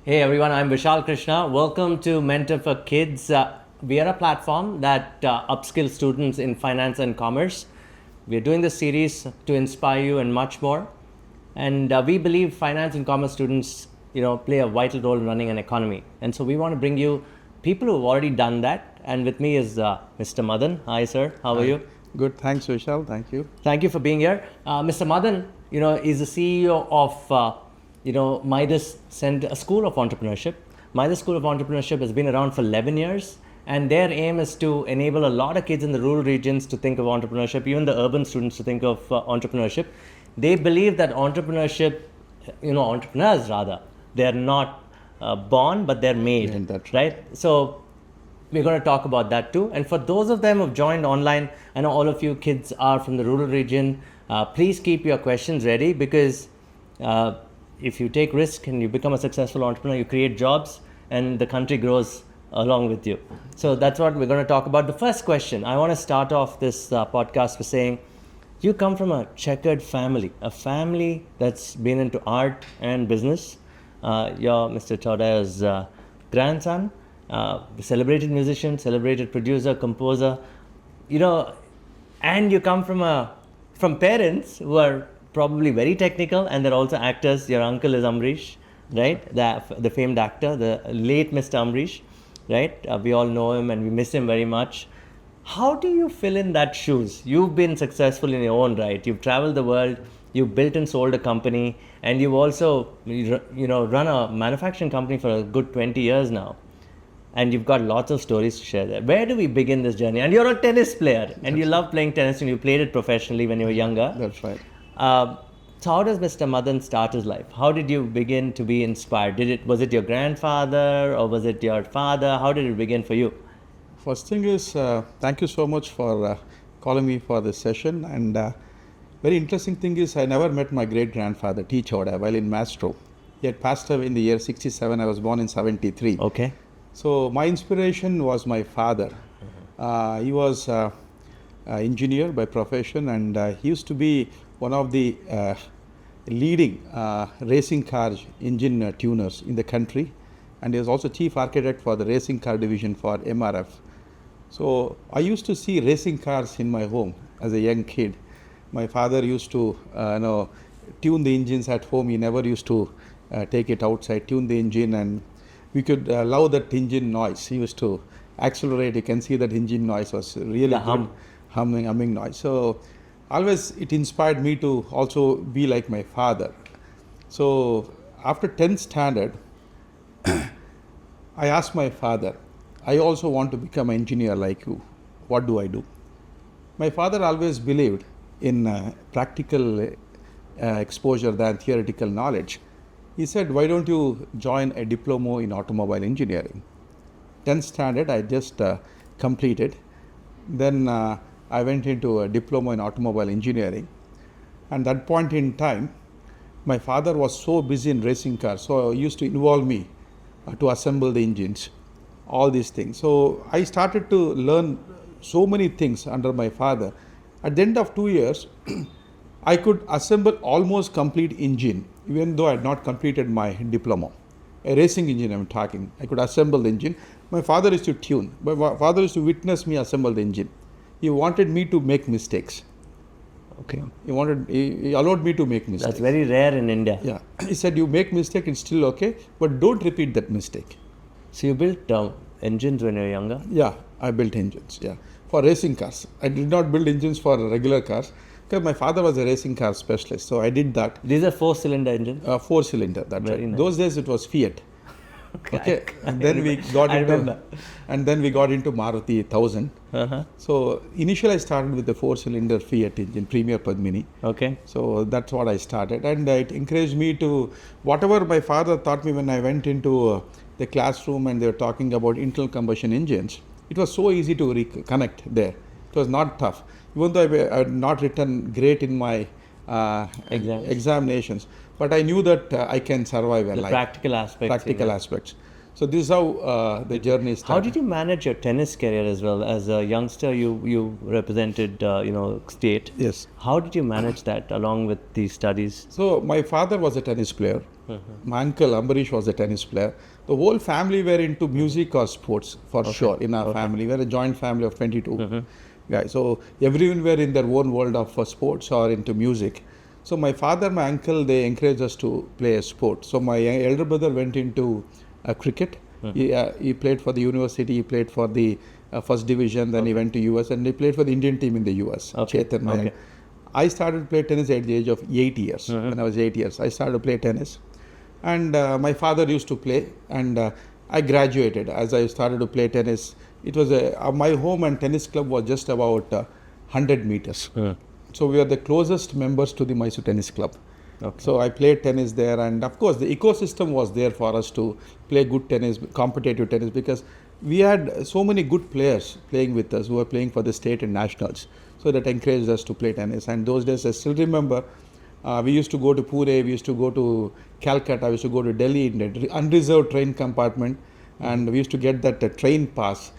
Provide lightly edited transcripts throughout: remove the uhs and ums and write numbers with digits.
Hey everyone, I'm Vishal Krishna. Welcome to Mentor for Kids. We are a platform that upskills students in finance and commerce. We are doing this series to inspire you and much more. And we believe finance and commerce students, play a vital role in running an economy. And so we want to bring you people who have already done that. And with me is Mr. Madan. Hi, sir. How are you? Good. Thanks, Vishal. Thank you. Thank you for being here. Mr. Madan, is the CEO of Midas School of Entrepreneurship. Midas School of Entrepreneurship has been around for 11 years, and their aim is to enable a lot of kids in the rural regions to think of entrepreneurship, even the urban students to think of entrepreneurship. They believe that entrepreneurship, entrepreneurs rather, they're not born, but they're made, Yeah, that's right? So we're going to talk about that too. And for those of them who've joined online, I know all of you kids are from the rural region. Please keep your questions ready, because if you take risk and you become a successful entrepreneur, you create jobs and the country grows along with you. So that's what we're going to talk about. The first question, I want to start off this podcast by saying, you come from a checkered family, a family that's been into art and business. You're Mr. Chauda's grandson, celebrated musician, celebrated producer, composer, and you come from parents who are probably very technical, and they're also actors. Your uncle is Amrish, right? The famed actor, the late Mr. Amrish, right? We all know him and we miss him very much. How do you fill in that shoes? You've been successful in your own right. You've traveled the world, you've built and sold a company, and you've also run a manufacturing company for a good 20 years now. And you've got lots of stories to share there. Where do we begin this journey? And you're a tennis player, and you love playing tennis, and you played it professionally when you were younger. That's right. So how does Mr. Madan start his life? How did you begin to be inspired? Was it your grandfather or was it your father? How did it begin for you? First thing is, thank you so much for calling me for this session. And very interesting thing is, I never met my great-grandfather, T. Chauda, while in Mastro. He had passed away in the year 67. I was born in 73. Okay. So my inspiration was my father. He was engineer by profession, and he used to be one of the leading racing car engine tuners in the country, and he was also chief architect for the racing car division for MRF. So I used to see racing cars in my home as a young kid. My father used to tune the engines at home. He never used to take it outside, tune the engine, and we could love that engine noise. He used to accelerate. You can see that engine noise was really good. Humming noise. So always it inspired me to also be like my father. So after 10th standard, I asked my father, I also want to become an engineer like you. What do I do? My father always believed in practical exposure than theoretical knowledge. He said, why don't you join a diploma in automobile engineering? 10th standard I just completed. Then I went into a diploma in automobile engineering. And that point in time, my father was so busy in racing cars, so he used to involve me to assemble the engines, all these things. So I started to learn so many things under my father. At the end of 2 years, I could assemble almost complete engine, even though I had not completed my diploma. A racing engine I'm talking. I could assemble the engine. My father used to tune. My father used to witness me assemble the engine. He wanted me to make mistakes. Okay. He allowed me to make mistakes. That's very rare in India. Yeah. He said, you make mistake, it's still okay, but don't repeat that mistake. So you built engines when you were younger? Yeah, I built engines, for racing cars. I did not build engines for regular cars, because my father was a racing car specialist, so I did that. These are 4-cylinder engines? 4-cylinder, that's right. Nice. Those days it was Fiat. Okay. And then we got into Maruti 1000. So initially I started with the 4-cylinder Fiat engine, Premier Padmini. Okay. So that's what I started, and it encouraged me to whatever my father taught me when I went into the classroom and they were talking about internal combustion engines. It was so easy to connect there. It was not tough. Even though I had not written great in my examinations, but I knew that I can survive a The life. practical aspects. Practical aspects. So this is how the journey started. How did you manage your tennis career as well? As a youngster, you represented state. Yes. How did you manage that along with the studies? So my father was a tennis player. My uncle Ambarish was a tennis player. The whole family were into music or sports for sure in our family. We were a joint family of 22 guys. So everyone were in their own world of sports or into music. So my father, my uncle, they encouraged us to play a sport. So my elder brother went into cricket. He played for the university. He played for the first division. Then he went to US and he played for the Indian team in the US. Chetan, I started to play tennis at the age of 8 years. When I was 8 years, I started to play tennis. And my father used to play. And I graduated as I started to play tennis. It was my home and tennis club was just about 100 meters. So we are the closest members to the Mysore Tennis Club. So I played tennis there, and of course the ecosystem was there for us to play good tennis, competitive tennis, because we had so many good players playing with us who were playing for the state and nationals. So that encouraged us to play tennis. And those days I still remember we used to go to Pune, we used to go to Calcutta, we used to go to Delhi in the unreserved train compartment, and we used to get that train pass,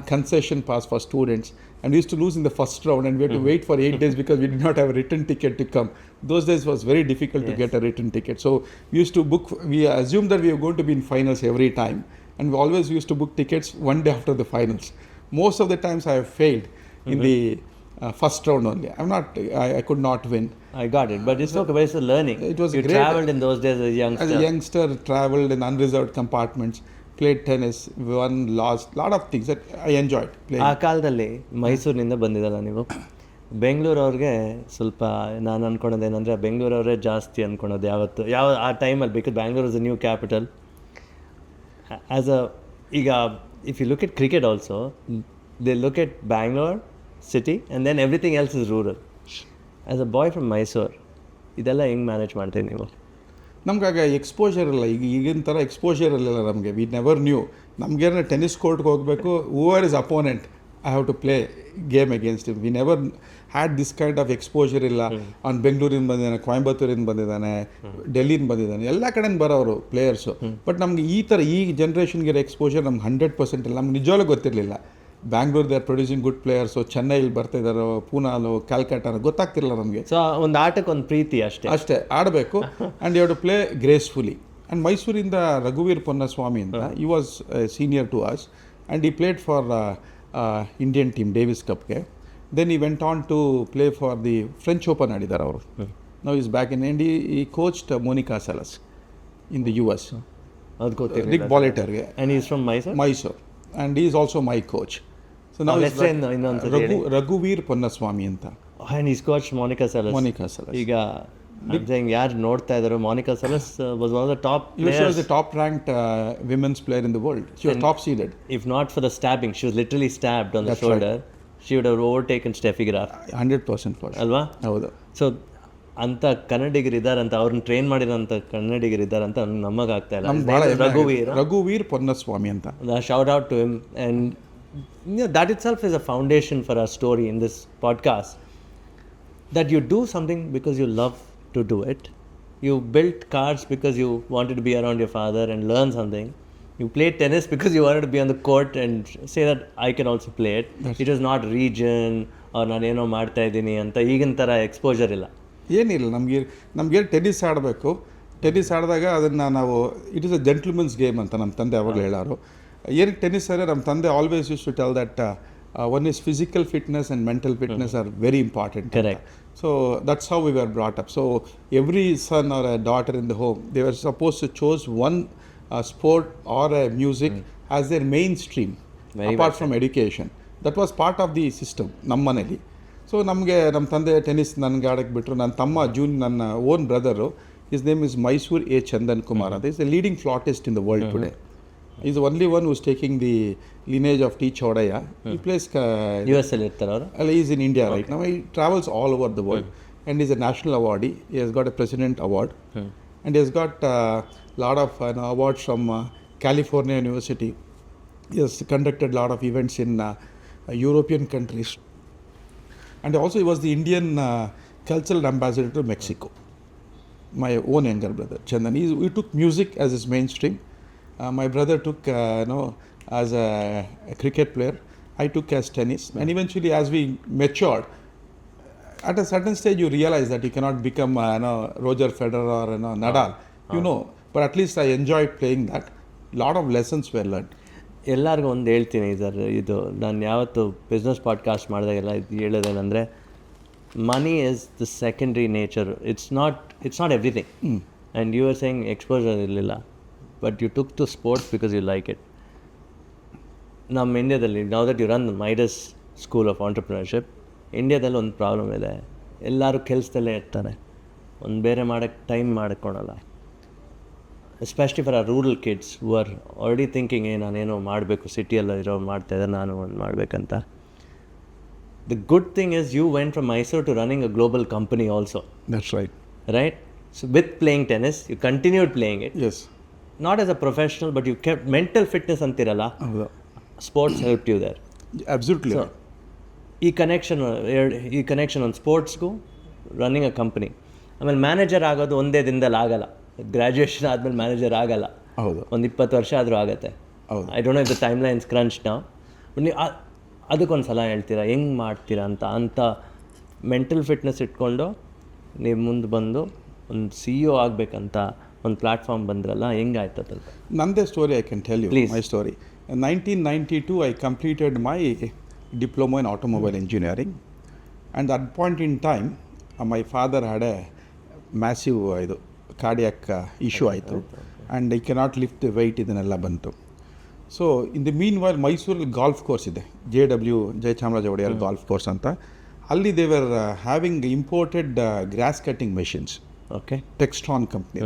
concession pass for students. And we used to lose in the first round, and we had to wait for 8 days because we did not have a return ticket to come. Those days was very difficult to get a return ticket. So we used to book, we assumed that we were going to be in finals every time. And we always used to book tickets one day after the finals. Most of the times I have failed in the first round only. I could not win. I got it, but it's okay. But it's a learning. It was you great. Traveled in those days as a youngster. As a youngster, traveled in unreserved compartments, played tennis, won, lost, lot of things that I enjoyed playing. ಆ ಕಾಲದಲ್ಲಿ ಮೈಸೂರಿನಿಂದ ಬಂದಿದ್ದಲ್ಲ ನೀವು, ಬೆಂಗಳೂರವ್ರಿಗೆ ಸ್ವಲ್ಪ ನಾನು ಅನ್ಕೊಳೋದೇನೆಂದರೆ ಬೆಂಗಳೂರವರೇ ಜಾಸ್ತಿ ಅನ್ಕೊಳೋದು ಯಾವ ಆ ಟೈಮಲ್ಲಿ, because Bangalore is a new capital. As a ಈಗ if you look at cricket also, they look at Bangalore city and then everything else is rural. As a boy from Mysore ಇದೆಲ್ಲ ಹೆಂಗೆ ಮ್ಯಾನೇಜ್ ಮಾಡ್ತೀವಿ ನೀವು? ನಮ್ಗಾಗ ಎಕ್ಸ್ಪೋಜರ್ ಇಲ್ಲ, ಈಗಿನ ಥರ ಎಕ್ಸ್ಪೋಜರ್ ಇರಲಿಲ್ಲ ನಮಗೆ. We never knew. ನಮಗೇನ ಟೆನ್ನಿಸ್ ಕೋರ್ಟ್ಗೆ ಹೋಗಬೇಕು, whoever is opponent, I have to play game against him. We never had this kind of exposure ಇಲ್ಲ. ಅವ್ನು ಬೆಂಗಳೂರಿಂದ ಬಂದಿದ್ದಾನೆ, ಕೊಯಂಬತ್ತೂರಿಂದ ಬಂದಿದ್ದಾನೆ, ಡೆಲ್ಲಿಯಿಂದ ಬಂದಿದ್ದಾನೆ, ಎಲ್ಲ ಕಡೆಯಿಂದ ಬರೋರು ಪ್ಲೇಯರ್ಸು. ಬಟ್ ನಮ್ಗೆ ಈ ಥರ ಈ ಜನ್ರೇಷನ್ಗೆ ಎಕ್ಸ್ಪೋಜರ್ ನಮ್ಗೆ 100% ಇಲ್ಲ. ನಮ್ಗೆ ನಿಜವಾಗ್ಲೂ ಗೊತ್ತಿರಲಿಲ್ಲ. Bangalore they are producing good players, ಚೆನ್ನೈಲಿ ಬರ್ತಾ ಇದ್ದಾರೋ, ಪೂನಾಲು, ಕ್ಯಾಲ್ಕಟಾನು ಗೊತ್ತಾಗ್ತಿರಲಿಲ್ಲ ನಮಗೆ. ಸೊ ಒಂದು ಆಟಕ್ಕೆ ಒಂದು ಪ್ರೀತಿ ಅಷ್ಟೇ ಆಡಬೇಕು. And you have to play gracefully. And ಮೈಸೂರಿಂದ ರಘುವೀರ್ ಪೊನ್ನಸ್ವಾಮಿ ಅಂತ, he was senior to us and he played for Indian team Davis ಕಪ್ಗೆ. Then he went on to play for the French Open ಆಡಿದ್ದಾರೆ ಅವರು. Now he's back in India. He coached Monica Seles in the US. ಅದು ಗೊತ್ತಿಲ್ಲ. Rick ಬಾಲೆಟರ್ಗೆ. And he's from Mysore. And he's also my coach. So ನಾವು ರಘುವೀರ್ ಪೊನ್ನಸ್ವಾಮಿ ಅಂತ. And is coach Monica Seles. ಈಗ ಯಾರು ನೋಡ್ತಾ ಇದ್ದಾರೆ, Monica Seles was one of the top players. She was the top ranked women's player in the world. She was top seeded. If not for the stabbing, she was literally stabbed on the shoulder. She would have overtaken Steffi Graf. 100% for sure. ಅಲ್ವಾ? ಹೌದು. So ಅಂಥ ಕನ್ನಡಿಗರಿದ್ದಾರಂತ, ಅವ್ರನ್ನ train ಮಾಡಿರೋಂಥ ಕನ್ನಡಿಗರಿದ್ದಾರಂತ ನಮಗಾಗ್ತಾ ಇಲ್ಲ. ರಘುವೀರ್ ಪೊನ್ನಸ್ವಾಮಿ ಅಂತ. Shout out to him. And that itself is a foundation for our story in this podcast, that you do something because you love to do it. You built cars because you wanted to be around your father and learn something. You played tennis because you wanted to be on the court and say that I can also play it. It was not region or ನಾನೇನೋ ಮಾಡ್ತಾ ಇದ್ದೀನಿ ಅಂತ ಈಗಿನ ಥರ exposure ಇಲ್ಲ, ಏನಿಲ್ಲ. ನಮಗೆ tennis ಆಡಬೇಕು. ಟೆನ್ನಿಸ್ ಆಡಿದಾಗ ಅದನ್ನು ನಾವು ಇಟ್ ಇಸ್ ಅ ಜೆಂಟ್ಲ್ಮನ್ಸ್ ಗೇಮ್ ಅಂತ ನಮ್ಮ ತಂದೆ ಯಾವಾಗಲೂ ಹೇಳೋರು. ಏನಕ್ಕೆ ಟೆನ್ನಿಸ್ ಅಂದರೆ ನಮ್ಮ ತಂದೆ always use to tell that one is physical fitness and mental fitness are very important. Correct. So that's how we were brought up. So every son or a daughter in the home, they were supposed to choose one sport or a music as their mainstream, apart from education. That was part of the system ನಮ್ಮ ಮನೇಲಿ. So ನಮಗೆ ನಮ್ಮ ತಂದೆ tennis ನನಗೆ ಆಡಕ್ಕೆ ಬಿಟ್ಟರು. ನನ್ನ ತಮ್ಮ ನನ್ನ own brother, his name is Mysore A Chandan Kumar ಅಂತ. He's the leading flautist in the world today. He's the only one who's taking the lineage of T. Chodaya. He plays US ಅಲ್ಲಿ ಇರ್ತಾರೆ ಅವರು. He's in India right now. He travels all over the world and he's a national awardee. He has got a president award and he has got a lot of awards from California University. He has conducted a lot of events in European countries. And also he was the Indian cultural ambassador to Mexico. my own younger brother, Chandan. He took music as his mainstream. My brother took, as a cricket player. I took as tennis. And eventually, as we matured, at a certain stage, you realize that you cannot become, Roger Federer or Nadal. But at least I enjoyed playing that. Lot of lessons were learned. ಎಲ್ಲರಿಗೂ ಒಂದು ಹೇಳ್ತೀನಿ sir, ಇದು ನಾನು ಯಾವತ್ತು business podcast ಮಾಡಿದಾಗೆಲ್ಲ ಇದು ಹೇಳೋದೇನೆಂದರೆ, money is the secondary nature, it's not everything. And you are saying exposure ಇರಲಿಲ್ಲ, but you took to sports because you like it. ನಮ್ಮ ಇಂಡಿಯಾದಲ್ಲಿ now that you run Midas school of entrepreneurship, ಇಂಡಿಯಾದಲ್ಲಿ ಒಂದು problem ಇದೆ, ಎಲ್ಲರೂ ಕೆಲಸದಲ್ಲೇ ಇರ್ತಾರೆ, ಒಂದು ಬೇರೆ ಮಾಡೋಕ್ಕೆ ಟೈಮ್ ಮಾಡ್ಕೊಳಲ್ಲ. ಎಸ್ಪೆಷಲಿ ಫಾರ್ ಆ rural kids who are already thinking ನಾನೇನೋ ಮಾಡಬೇಕು, ಸಿಟಿಯಲ್ಲ ಇರೋ ಮಾಡ್ತಾಯಿದ್ದೆ, ನಾನು ಒಂದು ಮಾಡಬೇಕಂತ. The good thing is you went from Mysuru to running a global company also. That's right. Right? So with playing tennis, you continued playing it. Yes. Not as a professional, but you kept mental fitness antiralla. Sports helped you there. Absolutely. So, ಈ connection ಒಂದು ಸ್ಪೋರ್ಟ್ಸ್ಗೂ running ಅ company. ಆಮೇಲೆ manager ಆಗೋದು ಒಂದೇ ದಿನದಲ್ಲಿ ಆಗಲ್ಲ. Graduation ಆದಮೇಲೆ manager ಆಗಲ್ಲ. ಹೌದು. ಒಂದು 20 ವರ್ಷ ಆದರೂ ಆಗುತ್ತೆ. ಹೌದು. I don't know if the timelines crunch ನಾವು. ನೀವು ಅದಕ್ಕೊಂದು ಸಲ ಹೇಳ್ತೀರಾ ಹೆಂಗೆ ಮಾಡ್ತೀರಾ ಅಂತ ಮೆಂಟಲ್ ಫಿಟ್ನೆಸ್ ಇಟ್ಕೊಂಡು ನೀವು ಮುಂದೆ ಬಂದು ಒಂದು CEO ಆಗಬೇಕಂತ ಒಂದು ಪ್ಲ್ಯಾಟ್ಫಾರ್ಮ್ ಬಂದ್ರಲ್ಲ, ಹೆಂಗಾಯ್ತು ಅದು? ನಂದೇ story I can tell you. Please. My story. In 1992 I completed my diploma in automobile engineering, and at that point in time my father had a massive cardiac issue ಆಯಿತು, and he cannot lift the weight, ಇದನ್ನೆಲ್ಲ ಬಂತು. So in the meanwhile ಮೈಸೂರಲ್ಲಿ golf course ಇದೆ, Jayachamaraja Wodeyar golf course ಅಂತ. ಅಲ್ಲಿ they were having imported grass cutting machines. Okay. Textron company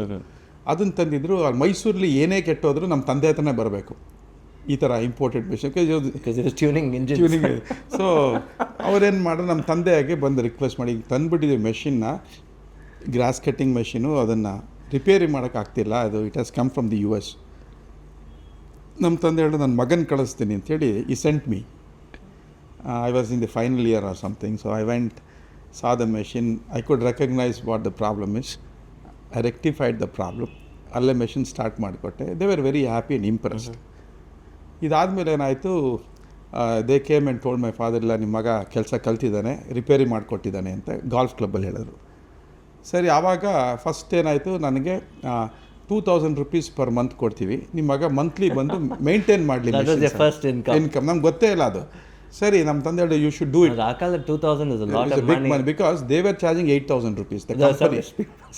ಅದನ್ನು ತಂದಿದ್ರು. ಮೈಸೂರಲ್ಲಿ ಏನೇ ಕೆಟ್ಟೋದ್ರು ನಮ್ಮ ತಂದೆ ಹತ್ರನೇ ಬರಬೇಕು, ಈ ಥರ ಇಂಪೋರ್ಟೆಡ್ ಮೆಷಿನ್. ಟ್ಯೂನಿಂಗ್. ಸೊ ಅವ್ರೇನು ಮಾಡಿದ್ರು, ನಮ್ಮ ತಂದೆಯಾಗೆ ಬಂದು ರಿಕ್ವೆಸ್ಟ್ ಮಾಡಿ, ತಂದುಬಿಟ್ಟಿದ್ದೀವಿ ಮೆಷಿನ್ನ, ಗ್ರಾಸ್ ಕಟ್ಟಿಂಗ್ ಮೆಷಿನು, ಅದನ್ನು ರಿಪೇರಿ ಮಾಡೋಕ್ಕಾಗ್ತಿಲ್ಲ, ಅದು it has come from the US. ನಮ್ಮ ತಂದೆ ಹೇಳಿದ್ರು ನನ್ನ ಮಗನ ಕಳಿಸ್ತೀನಿ ಅಂತೇಳಿ ಈ sent me. I was in the final year or something. So I went, saw the machine. I could recognize what the problem is. I rectified the problem. ಅಲ್ಲೇ machine start ಮಾಡಿಕೊಟ್ಟೆ. They were very happy and impressed. ಇದಾದಮೇಲೆ ಏನಾಯಿತು, they came and told my father, ಇಲ್ಲ ನಿಮ್ಮ ಮಗ ಕೆಲಸ ಕಲ್ತಿದ್ದಾನೆ, repair ಮಾಡಿಕೊಟ್ಟಿದ್ದಾನೆ ಅಂತ golf ಕ್ಲಬ್ಬಲ್ಲಿ ಹೇಳಿದ್ರು. ಸರಿ, ಆವಾಗ ಫಸ್ಟ್ ಏನಾಯಿತು, ನನಗೆ 2000 rupees ಪರ್ ಮಂತ್ ಕೊಡ್ತೀವಿ, ನಿಮ್ಮ ಮಗ ಮಂತ್ಲಿ ಬಂದು ಮೇಂಟೈನ್ ಮಾಡಲಿ ಇನ್ಕಮ್. ನಮ್ಗೆ ಗೊತ್ತೇ ಇಲ್ಲ ಅದು. ಸರಿ, ನಮ್ಮ ತಂದೆ ಹೇಳಿದ್ರು, ಯು ಶುಡ್ ಡೂ ಇಟ್. ಆ ಕಾಲದಲ್ಲಿ 2000 is a lot of big money because they were charging 8000 rupees, the company,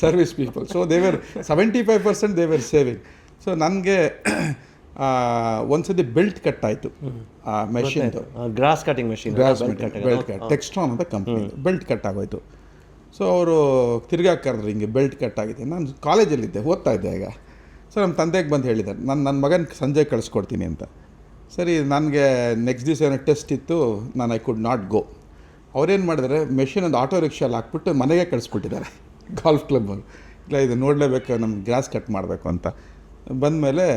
service people. So they were 75% they were saving. So ನನಗೆ ಒಂದ್ಸತಿ ಬೆಲ್ಟ್ ಕಟ್ ಆಯಿತು ಆ ಮೆಷಿನ್ದು. Grass cutting machine, belt cut, Textron ಅಂತ company, belt cut ಆಗೋಯ್ತು. ಸೊ ಅವರು ತಿರ್ಗಾ ಕರೆದ್ರು, ಹಿಂಗೆ ಬೆಲ್ಟ್ ಕಟ್ ಆಗಿದೆ. ನಾನು ಕಾಲೇಜಲ್ಲಿದ್ದೆ, ಓದ್ತಾ ಇದ್ದೆ ಆಗ. ಸೊ ನಮ್ಮ ತಂದೆಗೆ ಬಂದು ಹೇಳಿದ್ದಾರೆ, ನನ್ನ ಮಗನ ಸಂಜೆ ಕಳಿಸ್ಕೊಡ್ತೀನಿ ಅಂತ. ಸರಿ, ನನಗೆ ನೆಕ್ಸ್ಟ್ ದಿವಸ ಏನೋ ಟೆಸ್ಟ್ ಇತ್ತು, ನಾನು ಐ ಕುಡ್ ನಾಟ್ ಗೋ. ಅವ್ರೇನು ಮಾಡಿದ್ದಾರೆ, ಮೆಷಿನ್ ಒಂದು ಆಟೋ ರಿಕ್ಷಾಲ್ಲಿ ಹಾಕ್ಬಿಟ್ಟು ಮನೆಗೆ ಕಳಿಸ್ಬಿಟ್ಟಿದ್ದಾರೆ ಗಾಲ್ಫ್ ಕ್ಲಬ್ಬಲ್ಲಿ. ಇಲ್ಲ, ಇದು ನೋಡಲೇಬೇಕು, ನಮ್ಗೆ ಗ್ರಾಸ್ ಕಟ್ ಮಾಡಬೇಕು ಅಂತ. ಬಂದಮೇಲೆ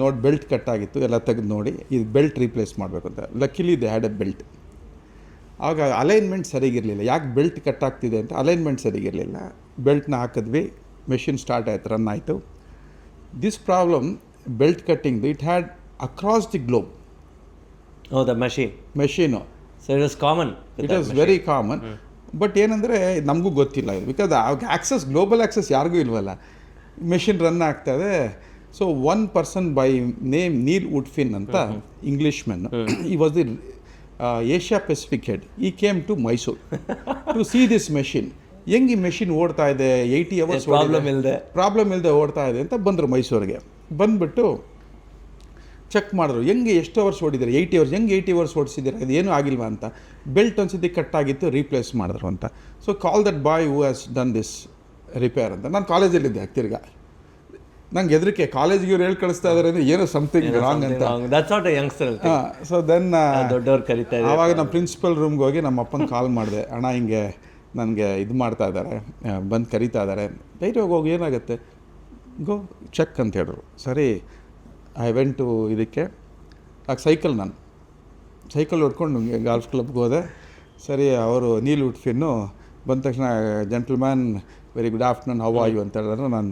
ನೋಡಿ ಬೆಲ್ಟ್ ಕಟ್ ಆಗಿತ್ತು, ಎಲ್ಲ ತೆಗೆದು ನೋಡಿ ಇದು ಬೆಲ್ಟ್ ರೀಪ್ಲೇಸ್ ಮಾಡಬೇಕು ಅಂತ. Luckily they had a belt. ಆವಾಗ ಅಲೈನ್ಮೆಂಟ್ ಸರಿಗಿರಲಿಲ್ಲ. ಯಾಕೆ ಬೆಲ್ಟ್ ಕಟ್ ಆಗ್ತಿದೆ ಅಂತ ಅಲೈನ್ಮೆಂಟ್ ಸರಿಗಿರಲಿಲ್ಲ. ಬೆಲ್ಟ್ನ ಹಾಕಿದ್ವಿ, ಮೆಷಿನ್ ಸ್ಟಾರ್ಟ್ ಆಯಿತು, ರನ್ ಆಯಿತು. ದಿಸ್ ಪ್ರಾಬ್ಲಮ್, ಬೆಲ್ಟ್ ಕಟ್ಟಿಂಗ್ದು, it had across the globe. Oh, the machine. So it was common. It was very common. But ಏನಂದರೆ ನಮಗೂ ಗೊತ್ತಿಲ್ಲ ಇದು, ಬಿಕಾಸ್ ಆಕ್ಸೆಸ್, ಗ್ಲೋಬಲ್ ಆಕ್ಸೆಸ್ ಯಾರಿಗೂ ಇಲ್ವಲ್ಲ. ಮೆಷಿನ್ ರನ್ ಆಗ್ತದೆ. So one person by name Neil Woodfin ಅಂತ, English men, he was the Asia Pacific head. He came to Mysore to see this machine. ಹೆಂಗೆ ಈ ಮೆಷಿನ್ ಓಡ್ತಾ ಇದೆ, 80 hours ಪ್ರಾಬ್ಲಮ್ ಇಲ್ಲದೆ ಓಡ್ತಾ ಇದೆ ಅಂತ ಬಂದರು ಮೈಸೂರಿಗೆ. ಬಂದುಬಿಟ್ಟು ಚೆಕ್ ಮಾಡಿದ್ರು, ಹೆಂಗೆ ಎಷ್ಟು ಅವರ್ಸ್ ಓಡಿದ್ದಾರೆ, 80 hours, ಹೆಂಗೆ 80 hours ಓಡಿಸಿದ್ದಾರೆ, ಅದು ಏನೂ ಆಗಿಲ್ವಾ ಅಂತ. ಬೆಲ್ಟ್ ಒಂದ್ಸತಿ ಕಟ್ಟಾಗಿತ್ತು, ರೀಪ್ಲೇಸ್ ಮಾಡಿದ್ರು ಅಂತ. So call that boy who has done this repair ಅಂತ. ನಾನು ಕಾಲೇಜಲ್ಲಿದ್ದೆ ತಿರ್ಗಾ. ನಂಗೆ ಹೆದರಿಕೆ, ಕಾಲೇಜಿಗೆ ಇವ್ರು ಹೇಳಿ ಕಳಿಸ್ತಾ ಇದ್ದಾರೆ ಅಂದರೆ ಏನೋ ಸಮಥಿಂಗ್ ರಾಂಗ್ ಅಂತ. ಸೊ ದೆನ್ ದೊಡ್ಡವ್ರು ಕರೀತಾರೆ. ಆವಾಗ ನಮ್ಮ ಪ್ರಿನ್ಸಿಪಲ್ ರೂಮ್ಗೆ ಹೋಗಿ ನಮ್ಮ ಅಪ್ಪನ ಕಾಲ್ ಮಾಡಿದೆ, ಅಣ್ಣ ಹಿಂಗೆ ನನಗೆ ಇದು ಮಾಡ್ತಾ ಇದ್ದಾರೆ, ಬಂದು ಕರೀತಾ ಇದ್ದಾರೆ, ಧೈರ್ಯವಾಗಿ ಹೋಗಿ ಏನಾಗುತ್ತೆ, ಗೋ ಚೆಕ್ ಅಂತ ಹೇಳಿದ್ರು. ಸರಿ, ಐ ವೆಂಟ್ ಟು ಇದಕ್ಕೆ. ಆಗ ನಾನು ಸೈಕಲ್ ಹೊಡ್ಕೊಂಡು ಗಾಲ್ಫ್ ಕ್ಲಬ್ಗೆ ಹೋದೆ. ಸರಿ, ಅವರು ನೀಲ್ ವುಡ್ಫಿನ್ನು ಬಂದ ತಕ್ಷಣ, gentleman very good afternoon, how are you ಅಂತ ಹೇಳಿದ್ರೆ ನಾನು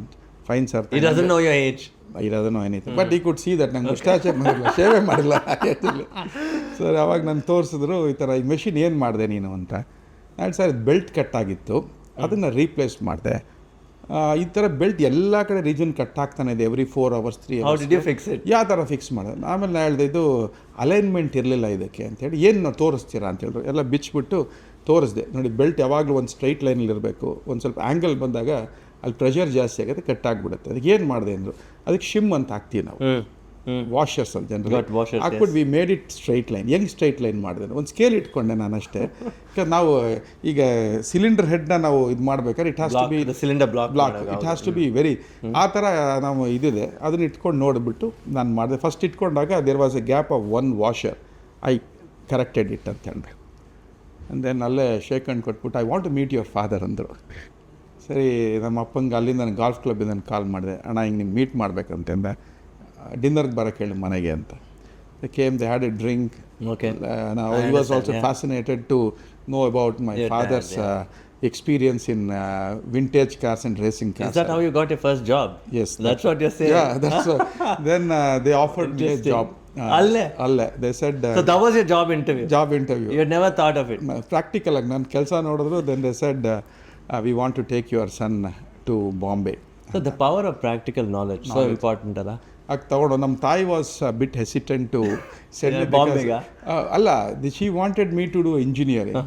fine sir. He doesn't know your age. He doesn't know anything. But he could see that ನಂಗೆ ಮುಸ್ಟಾಚೆ ಮಾಡಿಲ್ಲ, ಶೇವೆ ಮಾಡಿಲ್ಲ ಆ್ಯಕ್ಚುಲಿ. ಸರ್ ಅವಾಗ ನಾನು ತೋರಿಸಿದ್ರು, ಈ ಥರ ಈ ಮೆಷಿನ್ ಏನು ಮಾಡಿದೆ ನೀನು ಅಂತ. ನಾನು ಸರ್ ಬೆಲ್ಟ್ ಕಟ್ಟಾಗಿತ್ತು, ಅದನ್ನು ರೀಪ್ಲೇಸ್ ಮಾಡಿದೆ. ಈ ಥರ ಬೆಲ್ಟ್ ಎಲ್ಲ ಕಡೆ ರೀಜನ್ ಕಟ್ ಆಗ್ತಾನೆ ಇದೆ every 4 hours 3 hours. How did you fix it? ಯಾವ ಥರ ಫಿಕ್ಸ್ ಮಾಡಿದೆ. ಆಮೇಲೆ ನಾನು ಹೇಳಿದೆ, ಇದು ಅಲೈನ್ಮೆಂಟ್ ಇರಲಿಲ್ಲ ಇದಕ್ಕೆ ಅಂತೇಳಿ. ಏನು ತೋರಿಸ್ತೀರಾ ಅಂತೇಳಿದ್ರು. ಎಲ್ಲ ಬಿಚ್ಚಿಬಿಟ್ಟು ತೋರಿಸ್ದೆ. ನೋಡಿ, ಬೆಲ್ಟ್ ಯಾವಾಗಲೂ ಒಂದು ಸ್ಟ್ರೈಟ್ ಲೈನಲ್ಲಿ ಇರಬೇಕು. ಒಂದು ಸ್ವಲ್ಪ ಆ್ಯಂಗಲ್ ಬಂದಾಗ ಅಲ್ಲಿ ಪ್ರೆಷರ್ ಜಾಸ್ತಿ ಆಗುತ್ತೆ, ಕಟ್ ಆಗಿಬಿಡುತ್ತೆ. ಅದಕ್ಕೆ ಏನು ಮಾಡಿದೆ ಅಂದರು, ಅದಕ್ಕೆ ಶಿಮ್ ಅಂತ ಹಾಕ್ತೀವಿ ನಾವು, ವಾಷರ್ಸ್ ಅಂತ ಜನರಲ್ ಹಾಕ್ಬಿಟ್ಟು we made it straight line. ಹೆಂಗೆ ಸ್ಟ್ರೈಟ್ ಲೈನ್ ಮಾಡಿದೆ, ಒಂದು ಸ್ಕೇಲ್ ಇಟ್ಕೊಂಡೆ ನಾನು ಅಷ್ಟೇ. ಯಾಕಂದ್ರೆ ನಾವು ಈಗ ಸಿಲಿಂಡರ್ ಹೆಡ್ನ ನಾವು ಇದು ಮಾಡ್ಬೇಕಾದ್ರೆ it has to be cylinder block, it has to be very ಆ ಥರ ನಾವು ಇದಿದೆ. ಅದನ್ನ ಇಟ್ಕೊಂಡು ನೋಡಿಬಿಟ್ಟು ನಾನು ಮಾಡಿದೆ. ಫಸ್ಟ್ ಇಟ್ಕೊಂಡಾಗ there was a gap of 1 washer. I corrected it ಅಂತ ಹೇಳಿದೆ. ಆ್ಯಂಡ್ ದೆನ್ ಅಲ್ಲೇ ಶೇಕ್ ಹ್ಯಾಂಡ್ ಕೊಟ್ಬಿಟ್ಟು, I want to meet your father ಅಂದರು. ಸರಿ, ನಮ್ಮ ಅಪ್ಪಂಗೆ ಅಲ್ಲಿಂದ ನಾನು ಗಾಲ್ಫ್ ಕ್ಲಬ್ಬಿಂದ ನಾನು ಕಾಲ್ ಮಾಡಿದೆ, ಅಣ್ಣ ಹಿಂಗೆ ನಿಮ್ಗೆ ಮೀಟ್ ಮಾಡ್ಬೇಕಂತಂದೆ, ಡಿನ್ನರ್ಗೆ ಬರೋಕ್ಕೆ ಹೇಳಿ ಮನೆಗೆ ಅಂತ. They came, they had A drink. He was also fascinated to know about my father's experience in vintage cars and racing cars. Is that how you got your first job? Yes. That's what you're saying? Yeah, that's then they offered me a job. Alle. They said... so that was your job interview? Job interview. You had never thought of it? Practical ಆಗಿ ನಾನು ಕೆಲಸ ನೋಡಿದ್ರು. Then they said, we want to take your son to Bombay. So the power of practical knowledge, so important ಅಲ್ಲ? ಆಗ ತಗೊಂಡು ನಮ್ಮ ತಾಯಿ was bit hesitant to send ಬಾಂಬೆಗ. ಅಲ್ಲ, she wanted me to do engineering.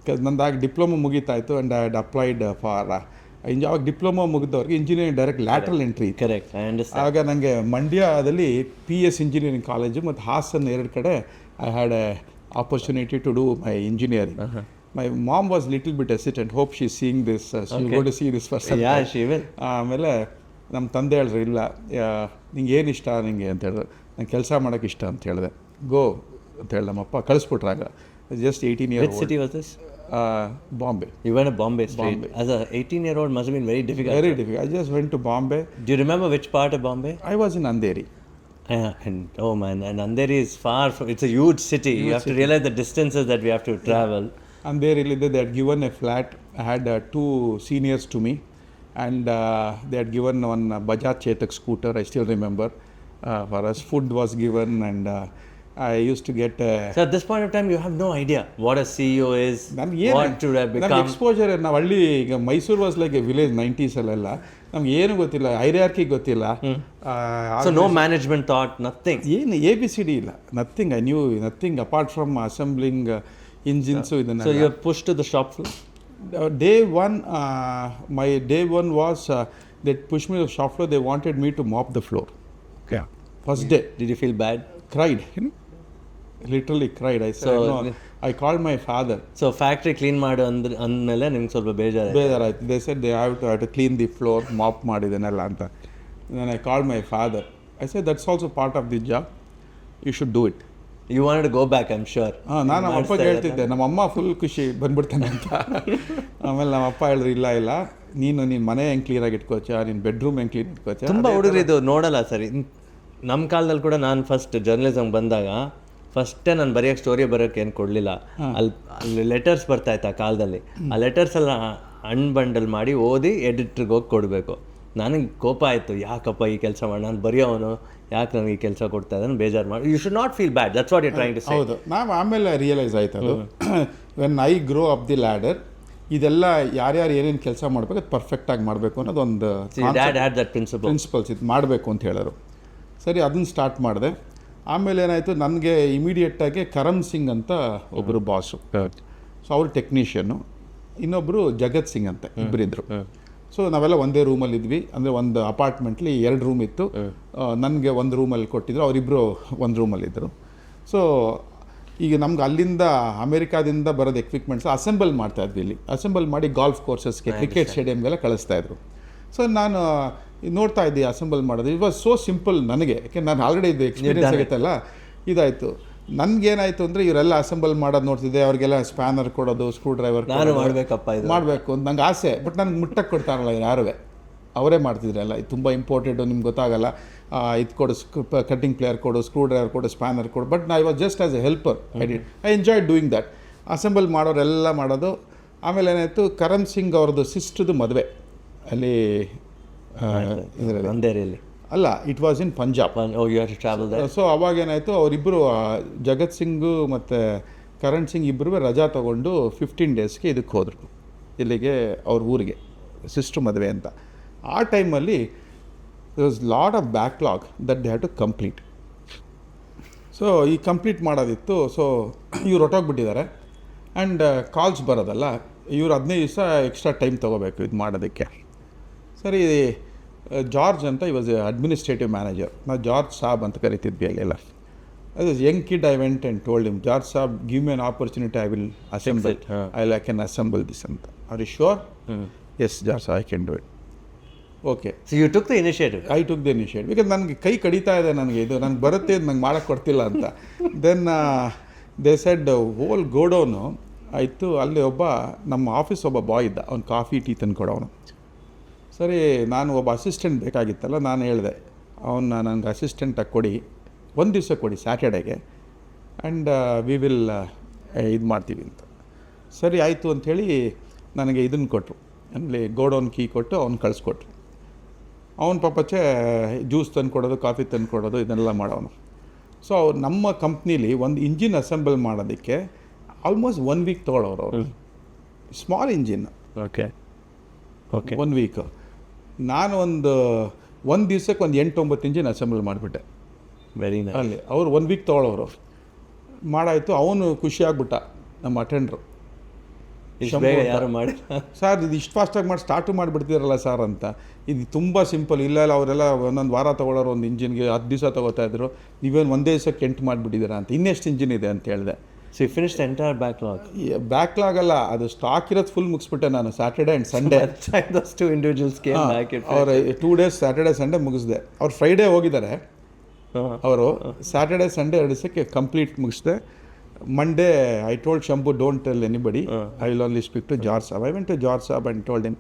Because ನಂದಾಗ diploma ಮುಗಿತಾಯಿತು and I had applied for ಅವಾಗ ಡಿಪ್ಲೊಮಾ ಮುಗಿದವ್ರಿಗೆ engineering direct lateral entry. Correct, I understand. ಆಗ ನನಗೆ ಮಂಡ್ಯದಲ್ಲಿ PS ಇಂಜಿನಿಯರಿಂಗ್ ಕಾಲೇಜು ಮತ್ತು ಹಾಸನ್ 2 ಕಡೆ I had a opportunity to do my engineering. My mom was little bit hesitant. Hope she's seeing this. She'll go to see this for some time. Yeah, she will. ಆಮೇಲೆ ನಮ್ಮ ತಂದೆ ಹೇಳಿದ್ರು, ಇಲ್ಲ ನಿಂಗೆ ಏನು ಇಷ್ಟ ನಿಂಗೆ ಅಂತ ಹೇಳಿದ್ರು. ನಂಗೆ ಕೆಲಸ ಮಾಡೋಕ್ಕೆ ಇಷ್ಟ ಅಂತ ಹೇಳಿದೆ. ಗೋ ಅಂತ ಹೇಳಿ ನಮ್ಮಪ್ಪ ಕಳಿಸ್ಬಿಟ್ರಾಗ. Just 18 years old. Which city was this? Bombay. You went to Bombay straight. Bombay. As a 18-year-old must have been very difficult. Very difficult. I just went to Bombay. Do you remember which part of Bombay? I was in Andheri. And oh man, and Andheri is far from, it's a huge city. You have to realize the distances that we have to travel. And they had given a flat. I had 2 seniors to me, and they had given one Bajaj Chetak scooter. I still remember. For us, food was given, and I used to get. So at this point of time, you have no idea what a CEO is, what to become. Nam exposure ನಾವು ಹಳ್ಳಿ ಈಗ Mysuru was like A village 90s ಅಲ್ಲೆಲ್ಲ ನಮ್ಗೆ ಏನು ಗೊತ್ತಿಲ್ಲ, hierarchy ಗೊತ್ತಿಲ್ಲ. So no management thought, nothing. ಏನು ABCD ಇಲ್ಲ, nothing. I knew nothing apart from assembling engines. So you were pushed to the shop floor? Day one was they pushed me to the shop floor. They wanted me to mop the floor. Yeah. First day. Did you feel bad? Cried. Literally cried. I said, no. I called my father. So factory clean ಮಾಡು ಅಂದಮೇಲೆ ನಿಮ್ಗೆ ಸ್ವಲ್ಪ ಬೇಜಾರಾಯ್ತು. They said they have to clean the floor, mop ಮಾಡಿದೆನಲ್ಲ ಅಂತ. Then I called my father. I said, that's also part of the job. You should do it. You wanted to go back, I'm sure. ನಾನು ನಮ್ಮ ಅಪ್ಪಗೆ ಹೇಳ್ತಿದ್ದೆ, ನಮ್ಮ ಅಮ್ಮ full ಖುಷಿ ಬಂದ್ಬಿಡ್ತಾನೆ ಅಂತ. ಆಮೇಲೆ ನಮ್ಮ ಅಪ್ಪ ಹೇಳಿದ್ರು, ಇಲ್ಲ ನೀನು ಮನೆ ಹೆಂಗೆ ಕ್ಲೀನಾಗಿ ಇಟ್ಕೋಚ, ನಿನ್ನ ಬೆಡ್ರೂಮ್ ಹೆಂಗೆ ಕ್ಲೀನ್ ಇಟ್ಕೋಚ. ತುಂಬ ಹುಡುಗರು ಇದು ನೋಡಲ್ಲ ಸರಿ. ನಮ್ಮ ಕಾಲದಲ್ಲಿ ಕೂಡ ನಾನು ಫಸ್ಟ್ ಜರ್ನಲಿಸಮ್ ಬಂದಾಗ ಫಸ್ಟೇ ನಾನು ಬರೆಯೋಕ್ಕೆ ಸ್ಟೋರಿ ಬರೋಕ್ಕೆ ಏನು ಕೊಡಲಿಲ್ಲ. ಅಲ್ಲಿ ಲೆಟರ್ಸ್ ಬರ್ತಾಯಿತ್ತು ಆ ಕಾಲದಲ್ಲಿ. ಆ ಲೆಟರ್ಸ್ ಎಲ್ಲ ಅನ್ಬಂಡಲ್ ಮಾಡಿ ಓದಿ ಎಡಿಟ್ರಿಗೆ ಹೋಗಿ ಕೊಡಬೇಕು. ನನಗೆ ಕೋಪ ಆಯಿತು, ಯಾಕಪ್ಪ ಈ ಕೆಲಸ ಮಾಡಿ, ನಾನು ಬರೆಯೋವನು ಯಾಕೆ ನನಗೆ ಈ ಕೆಲಸ ಕೊಡ್ತಾ ಇದ್ದಾನೆ, ಬೇಜಾರು ಮಾಡಿ. You should not feel bad, that's what you trying to say. ಹೌದು, ನಾವು ಆಮೇಲೆ ರಿಯಲೈಸ್ ಆಯ್ತು ಅದು. When I grow up the ladder, ಇದೆಲ್ಲ ಯಾರ್ಯಾರು ಏನೇನು ಕೆಲಸ ಮಾಡಬೇಕು ಅದು ಪರ್ಫೆಕ್ಟಾಗಿ ಮಾಡಬೇಕು ಅನ್ನೋದು ಒಂದು ಪ್ರಿನ್ಸಿಪಲ್ಸ್ ಇದು ಮಾಡಬೇಕು ಅಂತ ಹೇಳೋರು. ಸರಿ, ಅದನ್ನು ಸ್ಟಾರ್ಟ್ ಮಾಡಿದೆ. ಆಮೇಲೆ ಏನಾಯಿತು, ನನಗೆ ಇಮಿಡಿಯೇಟಾಗಿ ಕರಮ್ ಸಿಂಗ್ ಅಂತ ಒಬ್ಬರು ಬಾಸು. ಸೊ ಅವರು ಟೆಕ್ನಿಷಿಯನ್ನು, ಇನ್ನೊಬ್ಬರು ಜಗತ್ ಸಿಂಗ್ ಅಂತ, ಇಬ್ಬರಿದ್ದರು. ಸೊ ನಾವೆಲ್ಲ ಒಂದೇ ರೂಮಲ್ಲಿ ಇದ್ವಿ. ಅಂದರೆ ಒಂದು ಅಪಾರ್ಟ್ಮೆಂಟ್ಲಿ 2 ರೂಮ್ ಇತ್ತು. ನನಗೆ ಒಂದು ರೂಮಲ್ಲಿ ಕೊಟ್ಟಿದ್ರು, ಅವರಿಬ್ಬರು ಒಂದು ರೂಮಲ್ಲಿದ್ದರು. ಸೊ ಈಗ ನಮ್ಗೆ ಅಲ್ಲಿಂದ ಅಮೇರಿಕಾದಿಂದ ಬರೋದು ಎಕ್ವಿಪ್ಮೆಂಟ್ಸ್ ಅಸೆಂಬಲ್ ಮಾಡ್ತಾಯಿದ್ವಿ. ಇಲ್ಲಿ ಅಸೆಂಬಲ್ ಮಾಡಿ ಗಾಲ್ಫ್ ಕೋರ್ಸಸ್ಗೆ, ಕ್ರಿಕೆಟ್ ಸ್ಟೇಡಿಯಮ್ಗೆಲ್ಲ ಕಳಿಸ್ತಾಯಿದ್ರು. ಸೊ ನಾನು ನೋಡ್ತಾ ಇದ್ದೆ ಅಸೆಂಬಲ್ ಮಾಡೋದು. ಇಟ್ ವಾಸ್ ಸೋ ಸಿಂಪಲ್ ನನಗೆ, ಯಾಕೆ ನಾನು ಆಲ್ರೆಡಿ ಇದು ಎಕ್ಸ್ಪೀರಿಯನ್ಸ್ ಆಗುತ್ತಲ್ಲ. ಇದಾಯಿತು. ನನಗೇನಾಯಿತು ಅಂದರೆ ಇವರೆಲ್ಲ ಅಸೆಂಬಲ್ ಮಾಡೋದು ನೋಡ್ತಿದ್ದೆ. ಅವ್ರಿಗೆಲ್ಲ ಸ್ಪ್ಯಾನರ್ ಕೊಡೋದು, ಸ್ಕ್ರೂ ಡ್ರೈವರ್ ಮಾಡಬೇಕು ಅಂತ ನಂಗೆ ಆಸೆ. ಬಟ್ ನನಗೆ ಮುಟ್ಟಕ್ಕೆ ಕೊಡ್ತಾರಲ್ಲ ಯಾರು, ಅವರೇ ಮಾಡ್ತಿದ್ರಲ್ಲ. ಇದು ತುಂಬ ಇಂಪಾರ್ಟೆಂಟು, ನಿಮ್ಗೆ ಗೊತ್ತಾಗಲ್ಲ. ಇದು ಕೊಡು, ಕಟ್ಟಿಂಗ್ ಪ್ಲೇಯರ್ ಕೊಡು, ಸ್ಕ್ರೂ ಡ್ರೈವರ್ ಕೊಡು, ಸ್ಪ್ಯಾನರ್ ಕೊಡು. But I was just as A helper. I enjoy doing that. Assemble ಮಾಡೋರೆಲ್ಲ ಮಾಡೋದು. ಆಮೇಲೆ ಏನಾಯಿತು, ಕರಣ್ ಸಿಂಗ್ ಅವ್ರದ್ದು ಸಿಸ್ಟ್ರದು ಮದುವೆ ಅಲ್ಲಿ ಇದರಲ್ಲಿ ಅಂಧೇರಿಯಲ್ಲಿ. ಅಲ್ಲ, it was in Punjab. Oh, you have to travel there. So ಅವಾಗ ಏನಾಯಿತು, ಅವರಿಬ್ಬರು ಜಗತ್ ಸಿಂಗು ಮತ್ತು ಕರಣ್ ಸಿಂಗ್ ಇಬ್ಬರು ರಜಾ ತೊಗೊಂಡು 15 ಡೇಸ್ಗೆ ಇದಕ್ಕೆ ಹೋದರು, ಇಲ್ಲಿಗೆ ಅವ್ರ ಊರಿಗೆ, ಸಿಸ್ಟ್ರ್ ಮದುವೆ ಅಂತ. ಆ ಟೈಮಲ್ಲಿ there was lot of backlog that they have to complete. So ಈ ಕಂಪ್ಲೀಟ್ ಮಾಡೋದಿತ್ತು. ಸೊ ಇವ್ರು ಹೊಟ್ಟೋಗ್ಬಿಟ್ಟಿದ್ದಾರೆ ಆ್ಯಂಡ್ ಕಾಲ್ಸ್ ಬರೋದಲ್ಲ, ಇವ್ರು 15 ದಿವಸ ಎಕ್ಸ್ಟ್ರಾ ಟೈಮ್ ತೊಗೋಬೇಕು ಇದು ಮಾಡೋದಕ್ಕೆ. ಸರಿ, ಜಾರ್ಜ್ ಅಂತ ಈ ವಾಸ್ ಅಡ್ಮಿನಿಸ್ಟ್ರೇಟಿವ್ ಮ್ಯಾನೇಜರ್, ನಾವು ಜಾರ್ಜ್ ಸಾಬ್ ಅಂತ ಕರಿತಿದ್ವಿ ಅಲ್ಲೆಲ್ಲ. ಅದು young kid, I went and told him, George saab give me an opportunity, I will assemble, I can assemble this ಅಂತ. Are you sure? Yes George, I can do it. Okay, So you took the initiative. I took the initiative because ನನಗೆ ಕೈ ಕಡಿತಾ ಇದೆ, ನನಗೆ ಇದು ನನಗೆ ಬರುತ್ತೆ, ಇದು ನಂಗೆ ಮಾಡೋಕ್ಕೆ ಕೊಡ್ತಿಲ್ಲ ಅಂತ. Then they said hole godown ಆಯಿತು. ಅಲ್ಲಿ ನಮ್ಮ ಆಫೀಸ್ ಒಬ್ಬ ಬಾಯ್ ಇದ್ದ, ಅವ್ನು ಕಾಫಿ ಟೀ ತಂದು ಕೊಡೋನು. ಸರಿ, ನಾನು ಒಬ್ಬ ಅಸಿಸ್ಟೆಂಟ್ ಬೇಕಾಗಿತ್ತಲ್ಲ, ನಾನು ಹೇಳಿದೆ ನನಗೆ ಅಸಿಸ್ಟೆಂಟಾಗಿ ಕೊಡಿ, 1 ದಿವಸ ಕೊಡಿ ಸ್ಯಾಟರ್ಡೇಗೆ, ಆ್ಯಂಡ್ ವಿ ವಿಲ್ ಇದು ಮಾಡ್ತೀವಿ ಅಂತ. ಸರಿ ಆಯಿತು ಅಂಥೇಳಿ ನನಗೆ ಇದನ್ನು ಕೊಟ್ಟರು, ಅಲ್ಲಿ ಗೋಡೌನ್ ಕೀ ಕೊಟ್ಟು ಅವ್ನು ಕಳಿಸ್ಕೊಟ್ರು. ಅವನ ಪಾಪಚ್ಚೆ ಜ್ಯೂಸ್ ತಂದು ಕೊಡೋದು, ಕಾಫಿ ತಂದು ಕೊಡೋದು, ಇದನ್ನೆಲ್ಲ ಮಾಡೋನು. ಸೊ ನಮ್ಮ ಕಂಪ್ನೀಲಿ ಒಂದು ಇಂಜಿನ್ ಅಸೆಂಬಲ್ ಮಾಡೋದಕ್ಕೆ ಆಲ್ಮೋಸ್ಟ್ 1 ವೀಕ್ ತೊಗೊಳೋರು ಅವರು. Small engine. Okay 1 week. ನಾನು ಒಂದು ದಿವ್ಸಕ್ಕೆ ಒಂದು 8-9 ಇಂಜಿನ್ ಅಸೆಂಬಲ್ ಮಾಡಿಬಿಟ್ಟೆ ವೆರಿ ನೈಸ್. ಅಲ್ಲಿ. ಅವ್ರು 1 ವೀಕ್ ತೊಗೊಳೋರು. ಮಾಡಾಯಿತು. ಅವನು ಖುಷಿಯಾಗ್ಬಿಟ್ಟ, ನಮ್ಮ ಅಟೆಂಡ್ರು. ಯಾರು ಮಾಡಿ ಸರ್ ಇದು ಇಷ್ಟು ಫಾಸ್ಟಾಗಿ ಮಾಡಿ ಸ್ಟಾರ್ಟು ಮಾಡಿಬಿಡ್ತೀರಲ್ಲ ಸರ್ ಅಂತ. ಇದು ತುಂಬ ಸಿಂಪಲ್. ಇಲ್ಲ ಅವರೆಲ್ಲ ಒಂದೊಂದು ವಾರ ತೊಗೊಳೋರು, ಒಂದು ಇಂಜಿನ್ಗೆ 10 ದಿವಸ ತೊಗೋತಾಯಿದ್ರು, ನೀವೇನು ಒಂದೇ ದಿವಸಕ್ಕೆ 8 ಮಾಡಿಬಿಟ್ಟಿದ್ದೀರಾ ಅಂತ. ಇನ್ನೆಷ್ಟು ಇಂಜಿನ್ ಇದೆ ಅಂತ ಹೇಳಿದೆ. So you finished the entire backlog. Backlog ಅಲ್ಲ, ಅದು ಸ್ಟಾಕ್ ಇರೋದು ಫುಲ್ ಮುಗಿಸ್ಬಿಟ್ಟೆ ನಾನು Saturday and Sunday. Those two individuals came back. ಅವ್ರು 2 ಡೇಸ್ ಸ್ಯಾಟರ್ಡೆ ಸಂಡೇ ಮುಗಿಸ್ದೆ. ಅವ್ರು ಫ್ರೈಡೇ ಹೋಗಿದ್ದಾರೆ, ಅವರು ಸ್ಯಾಟರ್ಡೆ ಸಂಡೇ 2 ದಿವಸಕ್ಕೆ ಕಂಪ್ಲೀಟ್ ಮುಗಿಸ್ದೆ. Monday I told Shambhu, don't tell anybody, I will only speak to George saab. I went to George saab and told him,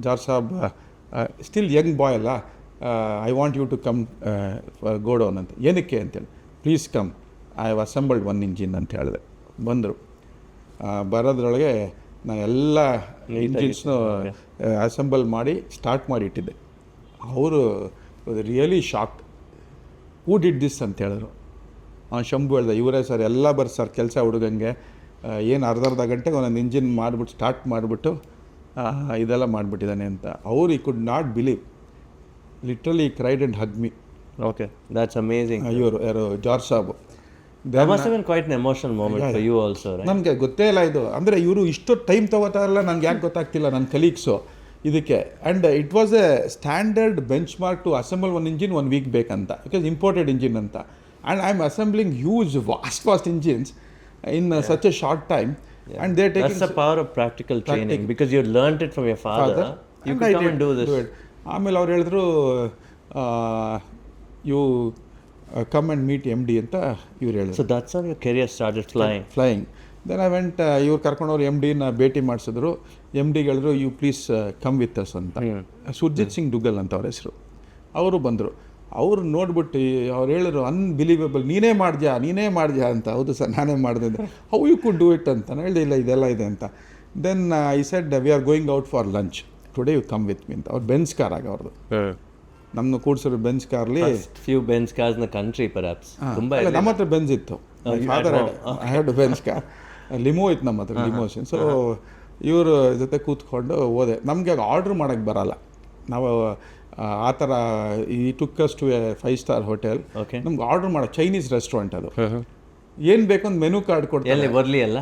George saab still young boy ಅಲ್ಲ, I want you to come for godown ಅಂತ. ಏನಕ್ಕೆ ಅಂತೇಳಿ, please come, I have assembled 1 engine ಅಂತ ಹೇಳಿದೆ. ಬಂದರು. ಬರೋದ್ರೊಳಗೆ ನಾನು ಎಲ್ಲ ಇಂಜಿನ್ಸ್ನು assemble ಮಾಡಿ ಸ್ಟಾರ್ಟ್ ಮಾಡಿ ಇಟ್ಟಿದ್ದೆ. ಅವರು really shocked, who did this ಅಂತ ಹೇಳಿದ್ರು. ಶಂಭು ಹೇಳ್ದೆ, ಇವರೇ ಸರ್, ಎಲ್ಲ ಬರ್ರಿ ಸರ್ ಕೆಲಸ ಹುಡುಗಂಗೆ, ಏನು ಅರ್ಧ ಗಂಟೆಗೆ ಒಂದೊಂದು ಇಂಜಿನ್ ಮಾಡಿಬಿಟ್ಟು ಸ್ಟಾರ್ಟ್ ಮಾಡಿಬಿಟ್ಟು ಇದೆಲ್ಲ ಮಾಡಿಬಿಟ್ಟಿದ್ದಾನೆ ಅಂತ. ಅವ್ರು ಈ could not believe, literally cried and hug me. Okay, that's amazing. ಇವರು ಯಾರು ಜಾರ್ಜ್ ಸಾಬ್. That must have been quite an emotional moment for you also, right? ನನಗೆ ಗೊತ್ತೇ ಇಲ್ಲ ಇದು, ಅಂದರೆ ಇವರು ಇಷ್ಟೊತ್ತು ಟೈಮ್ ತೊಗೋತಾರಲ್ಲ, ನನಗೆ ಯಾಕೆ ಗೊತ್ತಾಗ್ತಿಲ್ಲ, ನನ್ನ ಕಲೀಗ್ಸು ಇದಕ್ಕೆ. And it was a standard benchmark to assemble 1 engine 1 week ಬೇಕಂತ, ಬಿಕಾಸ್ ಇಂಪೋರ್ಟೆಡ್ ಇಂಜಿನ್ ಅಂತ. And I am assembling huge vast engines in such a short time. And they taking. That's the power of practical training, because you learned it from your father. You could come and do this. ಆಮೇಲೆ ಅವ್ರು ಹೇಳಿದ್ರು, you come and meet MD ಅಂತ ಇವ್ರು ಹೇಳಿದ್ರು. So that's how your career started flying. Then I went, ಇವ್ರು ಕರ್ಕೊಂಡವ್ರು MDನ ಭೇಟಿ ಮಾಡಿಸಿದ್ರು. MDಗೆ ಹೇಳಿದ್ರು, you please come with us ಅಂತ. ಸುರ್ಜಿತ್ ಸಿಂಗ್ ಡುಗ್ಗಲ್ ಅಂತ ಅವ್ರ ಹೆಸರು. ಅವರು ಬಂದರು. ಅವರು ನೋಡ್ಬಿಟ್ಟು ಅವ್ರು ಹೇಳಿದ್ರು, ಅನ್ಬಿಲೀವೇಬಲ್, ನೀನೇ ಮಾಡಿದ್ಯಾ ಅಂತ. ಹೌದು ಸರ್, ನಾನೇ ಮಾಡಿದೆ. How you could do it ಅಂತ ನಾನು ಹೇಳಿದೆ. ಇಲ್ಲ, ಇದೆಲ್ಲ ಇದೆ ಅಂತ. Then I said, we are going out for lunch today, you come with me ಅಂತ. ಅವ್ರು ಬೆನ್ಸ್ ಕಾರ್ ಆಗ ಅವ್ರದ್ದು, ನಮ್ಮನ್ನು ಕೂಡ್ಸಿರೋ ಬೆಂಚ್ ಕಾರ್ಲಿ. Few Benz cars in the country perhaps. ನಮ್ಮ ಹತ್ರ ಬೆಂಜ್ ಇತ್ತು. Father I had Benz car. Limo ಇತ್ತು ನಮ್ಮ ಹತ್ರ, ಲಿಮೋಷನ್. ಸೊ ಇವರು ಜೊತೆ ಕೂತ್ಕೊಂಡು ಹೋದೆ. ನಮಗೆ ಆರ್ಡ್ರ್ ಮಾಡೋಕ್ಕೆ ಬರಲ್ಲ. ನಾವು ಆ ಥರ ಈ ಟುಕ್ಕಸ್ ಟು ಎ 5-star ಹೋಟೆಲ್. ನಮ್ಗೆ ಆರ್ಡ್ರ್ ಮಾಡೋ ಚೈನೀಸ್ ರೆಸ್ಟೋರೆಂಟ್ ಅದು. ಏನು ಬೇಕು ಅಂತ ಮೆನು ಕಾರ್ಡ್ ಕೊಡ್ತಾರೆ. ಬರ್ಲಿ ಅಲ್ಲ,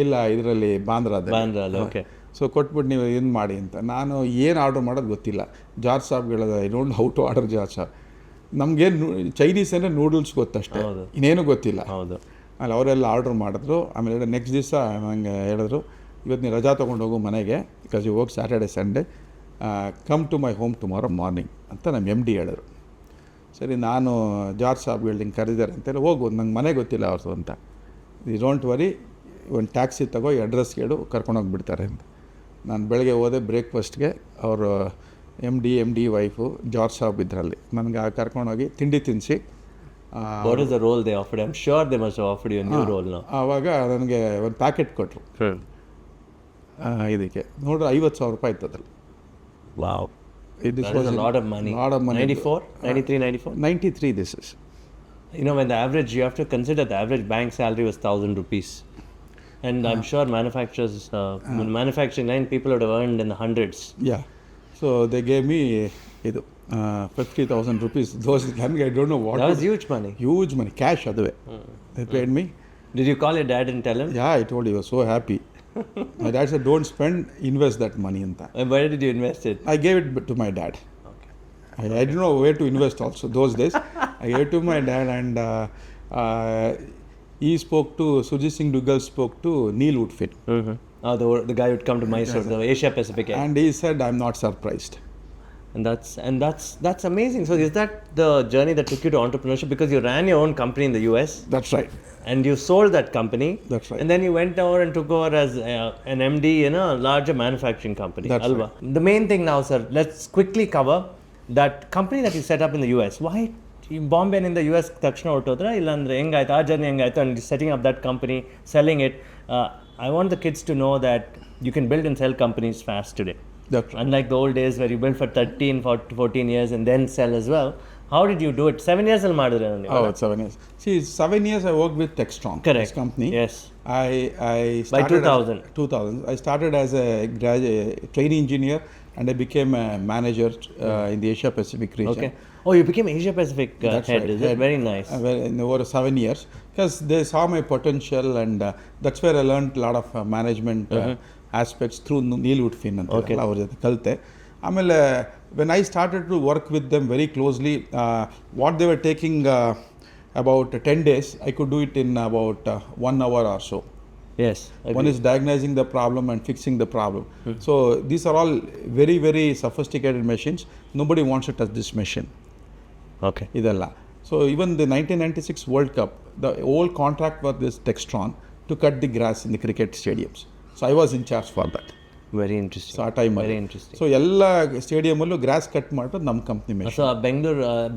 ಇಲ್ಲ ಇದರಲ್ಲಿ ಬಾಂದ್ರಾದಲ್ಲಿ. ಓಕೆ. ಸೊ ಕೊಟ್ಬಿಟ್ಟು ನೀವು ಏನು ಮಾಡಿ ಅಂತ. ನಾನು ಏನು ಆರ್ಡ್ರ್ ಮಾಡೋದು ಗೊತ್ತಿಲ್ಲ. ಜಾರ್ಜ್ ಸಾಬ್ ಹೇಳಿದೆ, I don't how to order George ಸಾಬ್. ನಮಗೇನು ಚೈನೀಸ್ ಅಂದರೆ ನೂಡಲ್ಸ್ ಗೊತ್ತಷ್ಟೇ, ಇನ್ನೇನು ಗೊತ್ತಿಲ್ಲ. ಹೌದು. ಅಲ್ಲಿ ಅವರೆಲ್ಲ ಆರ್ಡ್ರ್ ಮಾಡಿದ್ರು. ಆಮೇಲೆ ನೆಕ್ಸ್ಟ್ ದಿವಸ ನನಗೆ ಹೇಳಿದ್ರು, ಇವತ್ತು ನೀವು ರಜಾ ತೊಗೊಂಡು ಹೋಗು ಮನೆಗೆ, because you work Saturday Sunday, come to my home tomorrow morning ಅಂತ ನಮ್ಮ MD ಹೇಳಿದ್ರು. ಸರಿ, ನಾನು ಜಾರ್ಜ್ ಸಾಬ್ ಹೇಳ್ದಂಗೆ ಕರೆದಿದ್ದಾರೆ ಅಂತೇಳಿ, ಹೋಗು, ನಂಗೆ ಮನೆ ಗೊತ್ತಿಲ್ಲ ಅವ್ರದ್ದು ಅಂತ. ಯು ಡೋಂಟ್ ವರಿ, ಒಂದು ಟ್ಯಾಕ್ಸಿ ತಗೋ, ಅಡ್ರೆಸ್ ಕೇಳು, ಕರ್ಕೊಂಡೋಗ್ಬಿಡ್ತಾರೆ ಅಂತ. ನಾನು ಬೆಳಗ್ಗೆ ಹೋದೆ ಬ್ರೇಕ್ಫಾಸ್ಟ್ಗೆ. ಅವರು MD ವೈಫು ಜಾರ್ಜ್ ಸಾಬ್ ಇದರಲ್ಲಿ ನನಗೆ ಕರ್ಕೊಂಡೋಗಿ ತಿಂಡಿ ತಿನ್ನಿಸಿ. What is the role they offered? I'm sure they must have offered you a new role now. ಆವಾಗ ನನಗೆ ಒಂದು ಪ್ಯಾಕೆಟ್ ಕೊಟ್ಟರು. ಇದಕ್ಕೆ ನೋಡ್ರಿ 50,000 ರೂಪಾಯಿ ಇತ್ತು ಅದ್ರಲ್ಲಿ. Wow. This That was is a lot of money. Lot of money. 94? 93, 94? 93 this is. When the average, you have to consider the average bank salary was 1,000 rupees. And I'm sure manufacturers, manufacturing line, people would have earned in the hundreds. Yeah. So they gave me 50,000 rupees. Those, I don't know what. That was huge money. Huge money. Cash, other way. They paid me. Did you call your dad and tell him? Yeah, I told you, I was so happy. My dad said, don't spend, invest that money in that. And where did you invest it? I gave it to my dad. I didn't know where to invest also those days. I gave it to my dad, and he spoke to, Sujit Singh Duggal spoke to Neil Woodfin. Mm-hmm. Oh, the guy would come to Mysore, the Asia Pacific area. And he said, I'm not surprised. And that's amazing. So is that the journey that took you to entrepreneurship? Because you ran your own company in the US. That's right. And you sold that company. That's right. And then you went over and took over as an MD in a larger manufacturing company. That's Alva. right. The main thing now, sir, let's quickly cover that company that you set up in the US. Why? Bombay in the US, Takshana Ottodra, illandre hengaita, aa journey hengaita, and setting up that company, selling it. I want the kids to know that you can build and sell companies fast today. That's right. Unlike the old days where you build for 13, 14 years and then sell as well. How did you do it? 7 years al madidre ನೀವು? Oh, it's 7 years. See, 7 years I worked with Textron. Correct. This company. Yes. I By started 2000. 2000. I started as a trainee engineer, and I became a manager in the Asia Pacific region. Okay. Oh, you became Asia Pacific That's head, right, is head. it? Very nice. In over 7 years, because they saw my potential, and that's where I learned a lot of management aspects through Neil Woodfin and Okay. ಅವ್ರ ಜೊತೆ ಕಲಿತೆ. ಆಮೇಲೆ when I started to work with them very closely, what they were taking about 10 days, I could do it in about 1 hour or so. Yes. One is diagnosing the problem and fixing the problem. So these are all very, very sophisticated machines. Nobody wants to touch this machine. Okay. ಇದೆಲ್ಲ. So even the 1996 World Cup, the whole contract was this Textron to cut the grass in the cricket stadiums. So I was in charge for that. Very interesting. So ಆ ಟೈಮಲ್ಲಿ. Very interesting. So ಎಲ್ಲ ಸ್ಟೇಡಿಯಮಲ್ಲೂ gross cut ಮಾಡೋದು ನಮ್ಮ company machine. So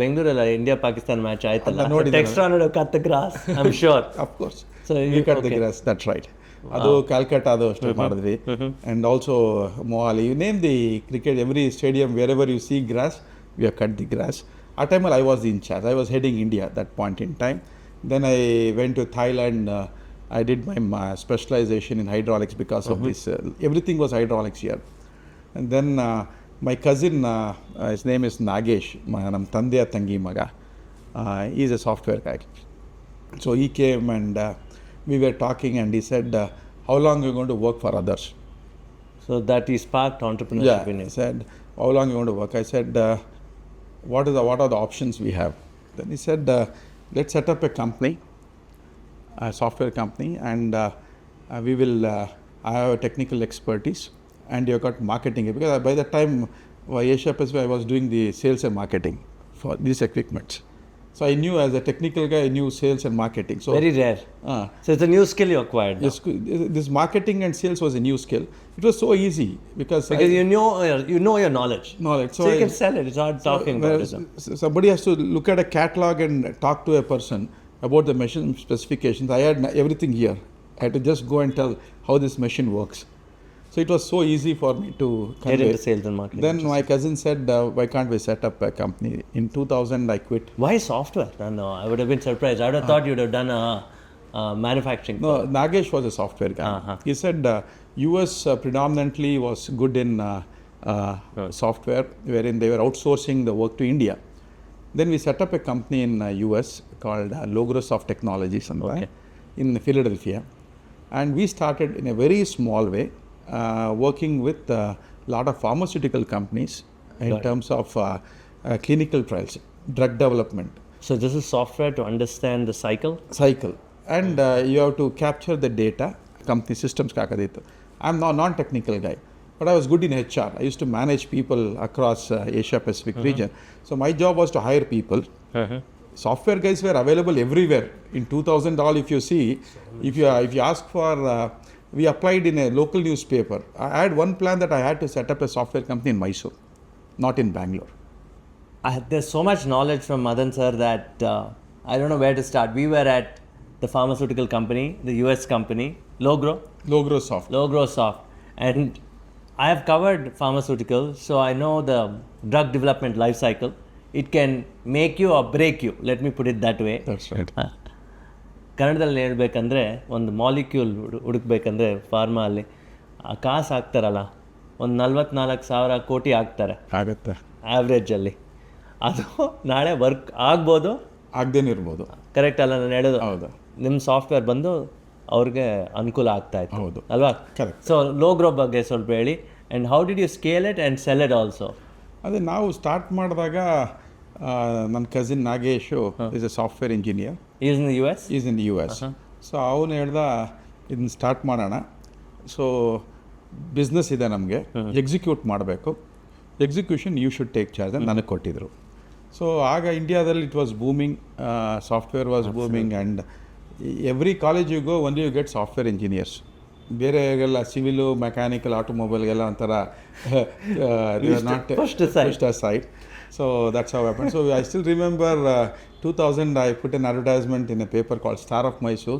ಬೆಂಗಳೂರಲ್ಲಿ India Pakistan match ಆಯ್ತಲ್ಲ, ನೋಡಿದ್ದೀನಿ. Textron would cut the grass, I'm sure. Of course. So We cut the okay. grass, that's right. ಅದು ಕ್ಯಾಲ್ಕಟಾದು ಅಷ್ಟು ಮಾಡಿದ್ವಿ. And also Mohali, you name the cricket, every stadium, wherever you see grass, we have cut the grass. ಆ ಟೈಮಲ್ಲಿ I was in charge. I was heading India at that point in time. Then I went to Thailand. I did my specialization in hydraulics because of this. Everything was hydraulics here. And then my cousin, his name is Nagesh, ನಮ್ಮ ತಂದೆಯ ತಂಗಿ ಮಗ. He is a software guy. So he came, and we were talking, and he said, how long are you going to work for others? So that he sparked entrepreneurship in He you. said, how long are you going to work? I said, what are the options we have? Then he said, let's set up a company, a software company, and we will I have a technical expertise, and you've got marketing. Because by the time Asia Pacific, I was doing the sales and marketing for these equipments. So I knew, as a technical guy, I knew sales and marketing. So Very rare. So it's a new skill you acquired now. yes, this marketing and sales was a new skill. It was so easy because You know your knowledge. knowledge. So you can sell it. It's not talking about it. Somebody has to look at a catalog and talk to a person about the machine specifications. I had everything here. I had to just go and tell how this machine works. So it was so easy for me to Get convey. into sales and marketing. Then my cousin said, why can't we set up a company? In 2000, I quit. Why software? No, I would have been surprised. I would have thought you'd have done a manufacturing. No, Nagesh was a software guy. He said US predominantly was good in software, wherein they were outsourcing the work to India. Then we set up a company in US called Logrosoft Technologies in Philadelphia. And we started in a very small way, working with a lot of pharmaceutical companies in terms of clinical trials, drug development. So this is software to understand the cycle? And you have to capture the data, company systems kakadittu. I'm not non-technical guy, but I was good in HR. I used to manage people across Asia Pacific region. So my job was to hire people. Software guys were available everywhere. In 2000 all, if you see, if you ask for, we applied in a local newspaper. I had one plan that I had to set up a software company in Mysore, not in Bangalore. There's so much knowledge from Madan sir that I don't know where to start. We were at the pharmaceutical company, the US company, Logrosoft. Logrosoft. And I have covered pharmaceuticals, so I know the drug development life cycle. It can make you or break you. Let me put it that way. That's right. ಕನ್ನಡದಲ್ಲಿ ಹೇಳ್ಬೇಕಂದ್ರೆ ಒಂದು molecule ಹುಡುಕ್ಬೇಕಂದ್ರೆ pharma ಅಲ್ಲಿ ಕಾಸು ಹಾಕ್ತಾರಲ್ಲ, ಒಂದು 44,000 ಕೋಟಿ ಹಾಕ್ತಾರೆ ಆಗುತ್ತೆ ಆವ್ರೇಜಲ್ಲಿ. ಅದು ನಾಳೆ ವರ್ಕ್ ಆಗ್ಬೋದು, ಆಗದೇನೆ ಇರ್ಬೋದು. ಕರೆಕ್ಟ್ ಅಲ್ಲ ನಾನು ಹೇಳೋದು? ಹೌದು. ನಿಮ್ಮ ಸಾಫ್ಟ್ವೇರ್ ಬಂದು ಅವ್ರಿಗೆ ಅನುಕೂಲ ಆಗ್ತಾ ಇತ್ತು. ಹೌದು ಅಲ್ವಾ? ಕರೆಕ್ಟ್. ಸೊ ಲೋ ಗ್ರೋ ಬಗ್ಗೆ ಸ್ವಲ್ಪ ಹೇಳಿ. And how did you scale it and sell it also? ಅದೇ ನಾವು ಸ್ಟಾರ್ಟ್ ಮಾಡಿದಾಗ ನನ್ನ cousin Nagesh is a software engineer. Is in the US? Is in the US. So ಅವನು ಹೇಳ್ದ ಇದನ್ನ ಸ್ಟಾರ್ಟ್ ಮಾಡೋಣ. ಸೊ ಬಿಸ್ನೆಸ್ ಇದೆ ನಮಗೆ, ಎಕ್ಸಿಕ್ಯೂಟ್ ಮಾಡಬೇಕು, execution you should take charge ಅಂತ ನನಗೆ ಕೊಟ್ಟಿದ್ರು. ಸೊ ಆಗ ಇಂಡಿಯಾದಲ್ಲಿ it was booming, software was booming, and every college you go only you get software engineers. ಬೇರೆಗೆಲ್ಲ ಸಿವಿಲು, ಮೆಕ್ಯಾನಿಕಲ್, ಆಟೋಮೊಬೈಲ್ಗೆಲ್ಲ ಒಂಥರ not first side. So that's how it happened. So I still remember 2000 I put an advertisement in a paper called Star of Mysore.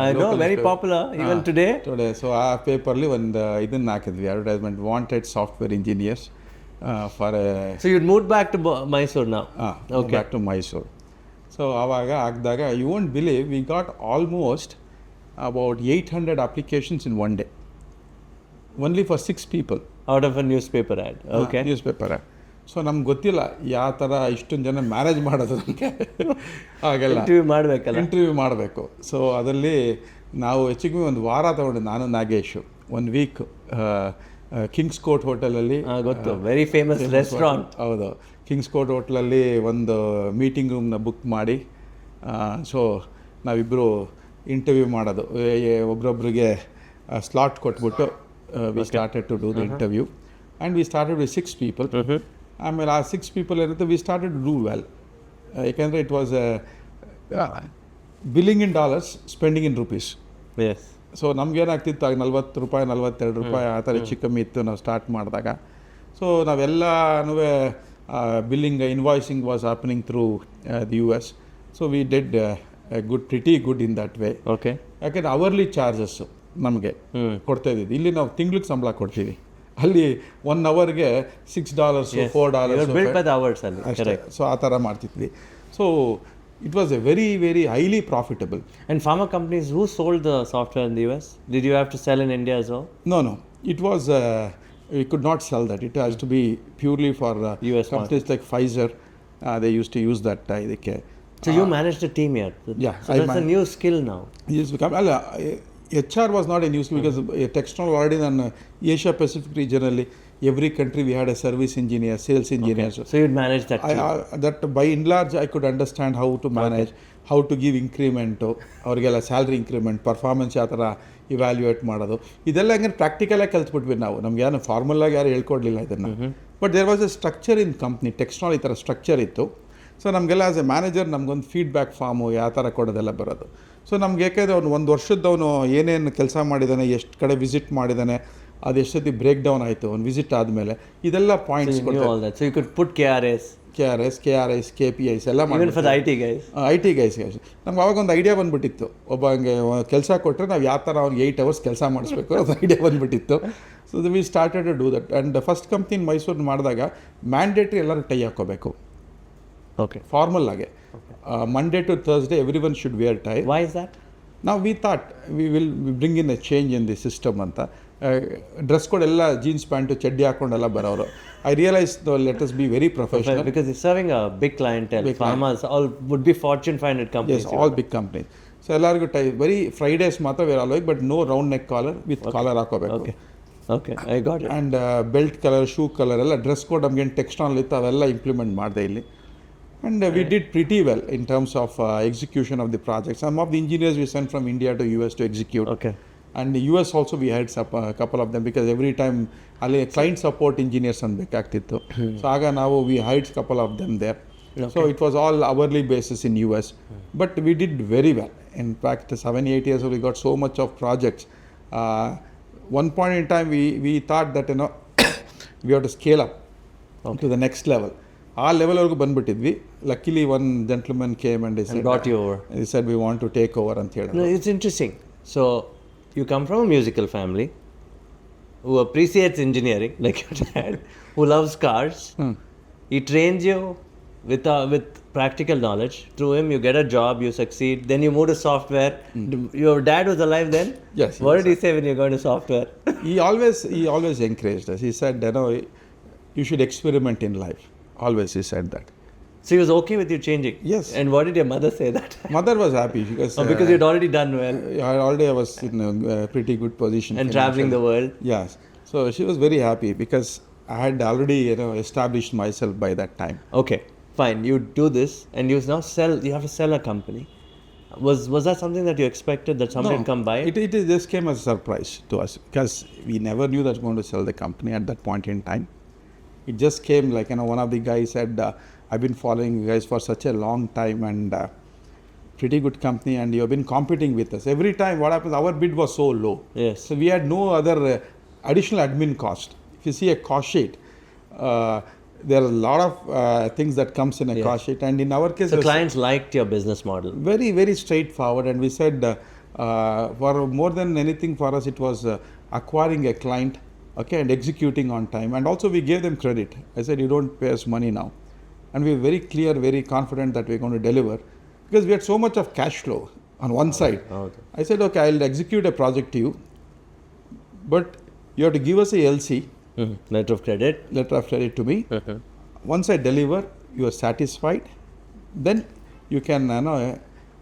I know, very popular even today. So ಆ ಪೇಪರ್ಲಿ ಒಂದು ಇದನ್ನು ಹಾಕಿದ್ವಿ, advertisement, wanted software engineers for A. So you moved back to Mysore now? Okay. Back to Mysore. So ಆವಾಗ ಆಗಿದಾಗ you won't believe we got almost about 800 applications in one day, only for 6 people. Out of a newspaper ad. Okay. Newspaper ad. So ನಮ್ಗೆ ಗೊತ್ತಿಲ್ಲ ಯಾವ ಥರ ಇಷ್ಟೊಂದು ಜನ manage ಮಾಡೋದು ನಮಗೆ. ಹಾಗೆಲ್ಲ ಇಂಟರ್ವ್ಯೂ ಮಾಡಬೇಕು. ಸೊ ಅದರಲ್ಲಿ ನಾವು ಹೆಚ್ಚಿಗೆ ಒಂದು ವಾರ ತೊಗೊಂಡು, ನಾನು ನಾಗೇಶು 1 ವೀಕ್ ಕಿಂಗ್ಸ್ ಕೋರ್ಟ್ ಹೋಟೆಲಲ್ಲಿ, ಗೊತ್ತು, ವೆರಿ ಫೇಮಸ್ ರೆಸ್ಟೋರೆಂಟ್. ಹೌದು, ಕಿಂಗ್ಸ್ ಕೋರ್ಟ್ ಹೋಟ್ಲಲ್ಲಿ ಒಂದು ಮೀಟಿಂಗ್ ರೂಮ್ನ ಬುಕ್ ಮಾಡಿ, ಸೊ ನಾವಿಬ್ಬರು ಇಂಟರ್ವ್ಯೂ ಮಾಡೋದು, ಒಬ್ರೊಬ್ರಿಗೆ ಸ್ಲಾಟ್ ಕೊಟ್ಬಿಟ್ಟು we started to do the interview. And we started with 6 people. ಆಮೇಲೆ ಆ 6 ಪೀಪಲ್ ಏನಿರುತ್ತೆ, we started to do well. ಯಾಕೆಂದರೆ it was billing in dollars, spending in rupees. Yes. So ನಮ್ಗೇನಾಗ್ತಿತ್ತು ಆಗ 40 ರೂಪಾಯಿ, 42 ರೂಪಾಯಿ ಆ ಥರ ಹೆಚ್ಚು ಕಮ್ಮಿ ಇತ್ತು ನಾವು ಸ್ಟಾರ್ಟ್ ಮಾಡಿದಾಗ. ಸೊ ನಾವೆಲ್ಲನೂ billing, invoicing was happening through the US. So we did pretty good in that way. Okay. ಯಾಕೆಂದರೆ ಅವರ್ಲಿ ಚಾರ್ಜಸ್ಸು ನಮಗೆ ಕೊಡ್ತಾ ಇದ್ದಿದ್ದು. ಇಲ್ಲಿ ನಾವು ತಿಂಗ್ಳಿಗೆ ಸಂಬಳ ಕೊಡ್ತೀವಿ, ಅಲ್ಲಿ 1 ಅವರ್ಗೆ $6, $4 ಸೊ ಆ ಥರ ಮಾಡ್ತಿದ್ವಿ. So it was a very very highly profitable. And pharma companies who sold the software in the US? Did you have to sell in India as well? No, it was we could not sell that. It has to be purely for US companies like Pfizer. They used to use that ಇದಕ್ಕೆ. So you managed a team here? Yeah. So that's a new skill now? Yes, ಅಲ್ಲ, HR was not a new skill because textile already in Asia Pacific regionally, every country we had a service engineer, sales engineer. Okay. So you'd manage that too? That by and large I could understand how to manage, how to give increment, ಅವ್ರಿಗೆಲ್ಲ salary increment, performance ಯಾವ ಥರ evaluate ಮಾಡೋದು, ಇದೆಲ್ಲ ಹಂಗೆ ಪ್ರಾಕ್ಟಿಕಲಾಗಿ ಕಲ್ತ್ಬಿಟ್ವಿ ನಾವು. ನಮ್ಗೆ ಏನು ಫಾರ್ಮಲಾಗಿ ಯಾರು ಹೇಳ್ಕೊಡ್ಲಿಲ್ಲ ಇದನ್ನು. But there was a structure in company, Textool ಈ ಥರ ಸ್ಟ್ರಕ್ಚರ್ ಇತ್ತು. ಸೊ ನಮಗೆಲ್ಲ ಆಸ್ ಎ ಮ್ಯಾನೇಜರ್ ನಮಗೊಂದು ಫೀಡ್ಬ್ಯಾಕ್ ಫಾರ್ಮು ಯಾವ ಥರ ಕೊಡೋದೆಲ್ಲ ಬರೋದು. ಸೊ ನಮ್ಗೆ ಯಾಕೆಂದರೆ ಅವ್ನು 1 ವರ್ಷದವನು ಏನೇನು ಕೆಲಸ ಮಾಡಿದ್ದಾನೆ, ಎಷ್ಟು ಕಡೆ ವಿಸಿಟ್ ಮಾಡಿದ್ದಾನೆ, ಅದು ಎಷ್ಟೊತ್ತಿ ಬ್ರೇಕ್ ಡೌನ್ ಆಯಿತು ಒಂದು ವಿಸಿಟ್ ಆದಮೇಲೆ, ಇದೆಲ್ಲ ಪಾಯಿಂಟ್ಸ್ ಕೊಡ್ತಾರೆ. So you could put KRS, KPIs ಎಲ್ಲ ಮಾಡಿ ಫಾರ್ ದ IT guys. ನಮ್ಗೆ ಅವಾಗ ಒಂದು ಐಡಿಯಾ ಬಂದುಬಿಟ್ಟಿತ್ತು. ಒಬ್ಬ ಹಂಗೆ ಕೆಲಸ ಕೊಟ್ಟರೆ ನಾವು ಯಾವ ಥರ ಅವ್ನಿಗೆ 8 ಅವರ್ಸ್ ಕೆಲಸ ಮಾಡಿಸ್ಬೇಕು ಅದು ಐಡಿಯಾ ಬಂದುಬಿಟ್ಟಿತ್ತು. So we started to do that. And first company in Mysore ಮಾಡಿದಾಗ ಮ್ಯಾಂಡೇಟ್ರಿ ಎಲ್ಲರೂ ಟೈ ಹಾಕೋಬೇಕು. ಓಕೆ. ಫಾರ್ಮಲ್ ಆಗಿ Monday to Thursday everyone should wear tie. Why is that? Now we thought we bring in a change in the system ಅಂತ. Dress code ಎಲ್ಲ jeans pant ಚಡ್ಡಿ ಹಾಕೊಂಡೆಲ್ಲ ಬರೋರು. I realized let us be very professional. Because it's serving a big clientele. Farmers all would be Fortune 500 companies. Yes, all big companies. So ಎಲ್ಲರಿಗೂ tie, ಬರೀ Fridays ಮಾತ್ರ wear all, but no round neck collar, with collar ಹಾಕೋಬೇಕು. Okay, I got it. And belt colour, shoe colour ಎಲ್ಲ dress code ನಮಗೇನು Textool ಇತ್ತು ಅವೆಲ್ಲ implement ಮಾಡಿದೆ ಇಲ್ಲಿ. And we did pretty well in terms of execution of the project. Some of the engineers we sent from India to US to execute. Okay. And the US also we had a couple of them, because every time ಅಲ್ಲಿ client support engineers ಅನ್ಬೇಕಾಗ್ತಿತ್ತು. So ಆಗ ನಾವು we hired couple of them there. Okay. So it was all hourly basis in US. But we did very well. In fact, 7-8 years we got so much of projects. One point in time we thought that we have to scale up to the next level. ಆ ಲೆವೆಲ್ವರೆಗೂ ಬಂದುಬಿಟ್ಟಿದ್ವಿ. Luckily one gentleman came and got you over. He said we want to take over ಅಂತ ಹೇಳಿ. No, it's interesting. So you come from a musical family. who appreciates engineering, like your dad, who loves cars. He trains you with practical knowledge. Through him, you get a job, you succeed. Then you move to software. Your dad was alive then? Yes. What did he say when you go into software? He always encouraged us. He said, you should experiment in life. Always he said that. So he was okay with you changing? Yes. And what did your mother say that? Mother was happy because Because you'd already done well I was in a pretty good position. and traveling the world. Yes. So she was very happy because I had already established myself by that time. Okay, fine. You do this and you now sell. You have to sell a company. Was that something that you expected that somebody would come by? It just came as a surprise to us because we never knew that we were going to sell the company at that point in time. It just came like, one of the guys said, I've been following you guys for such a long time and pretty good company and you have been competing with us. Every time what happens, our bid was so low. Yes. So we had no other additional admin cost. If you see a cost sheet, there are a lot of things that comes in a cost sheet, and in our case, So clients liked your business model. very, very straightforward, and we said for more than anything for us, it was acquiring a client, and executing on time, and also we gave them credit. I said, you don't pay us money now, and we were very clear, very confident that we're going to deliver, because we had so much of cash flow on one side. Okay. I said, okay, I'll execute a project to you, but you have to give us a LC. Letter of credit To me. Once I deliver, you are satisfied, then you can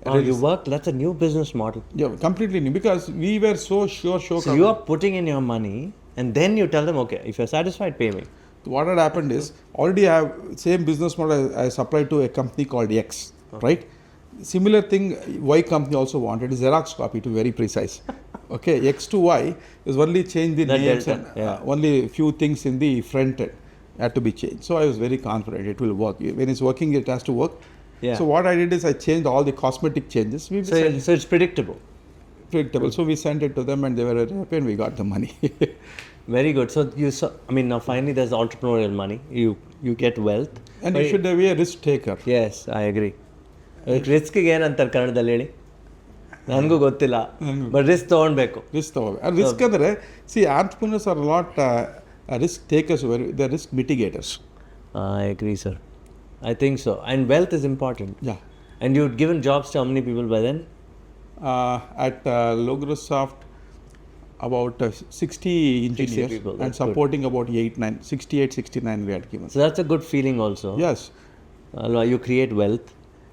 you work. That's a new business model. Yeah, completely new, because we were so sure. So you are putting in your money and then you tell them, okay, if you're satisfied, pay me. What had happened is, already I have same business model I supplied to a company called X, right? Similar thing Y company also wanted, Xerox copy to be very precise. Okay, X to Y is only change the names and only few things in the front end had to be changed. So I was very confident it will work. When it's working, it has to work. Yeah. So what I did is I changed all the cosmetic changes. So it's predictable. So we sent it to them and they were happy and we got the money. Very good. So now finally there's entrepreneurial money. You get wealth. And you should be a risk taker. Yes, I agree. Risk again antar kannadalli ಹೇಳಿ. ನನಗೂ ಗೊತ್ತಿಲ್ಲ, but risk ತಗೊಳ್ಬೇಕು. Risk ಅಂದ್ರೆ, see, entrepreneurs are a lot risk takers, they're risk mitigators. I agree, sir. I think so. And wealth is important. Yeah. And you'd given jobs to how many people by then? At Logrosoft, about 60 engineers, 60 people, and supporting good. About 69 we had given. So that's a good feeling also. Yes. You create wealth.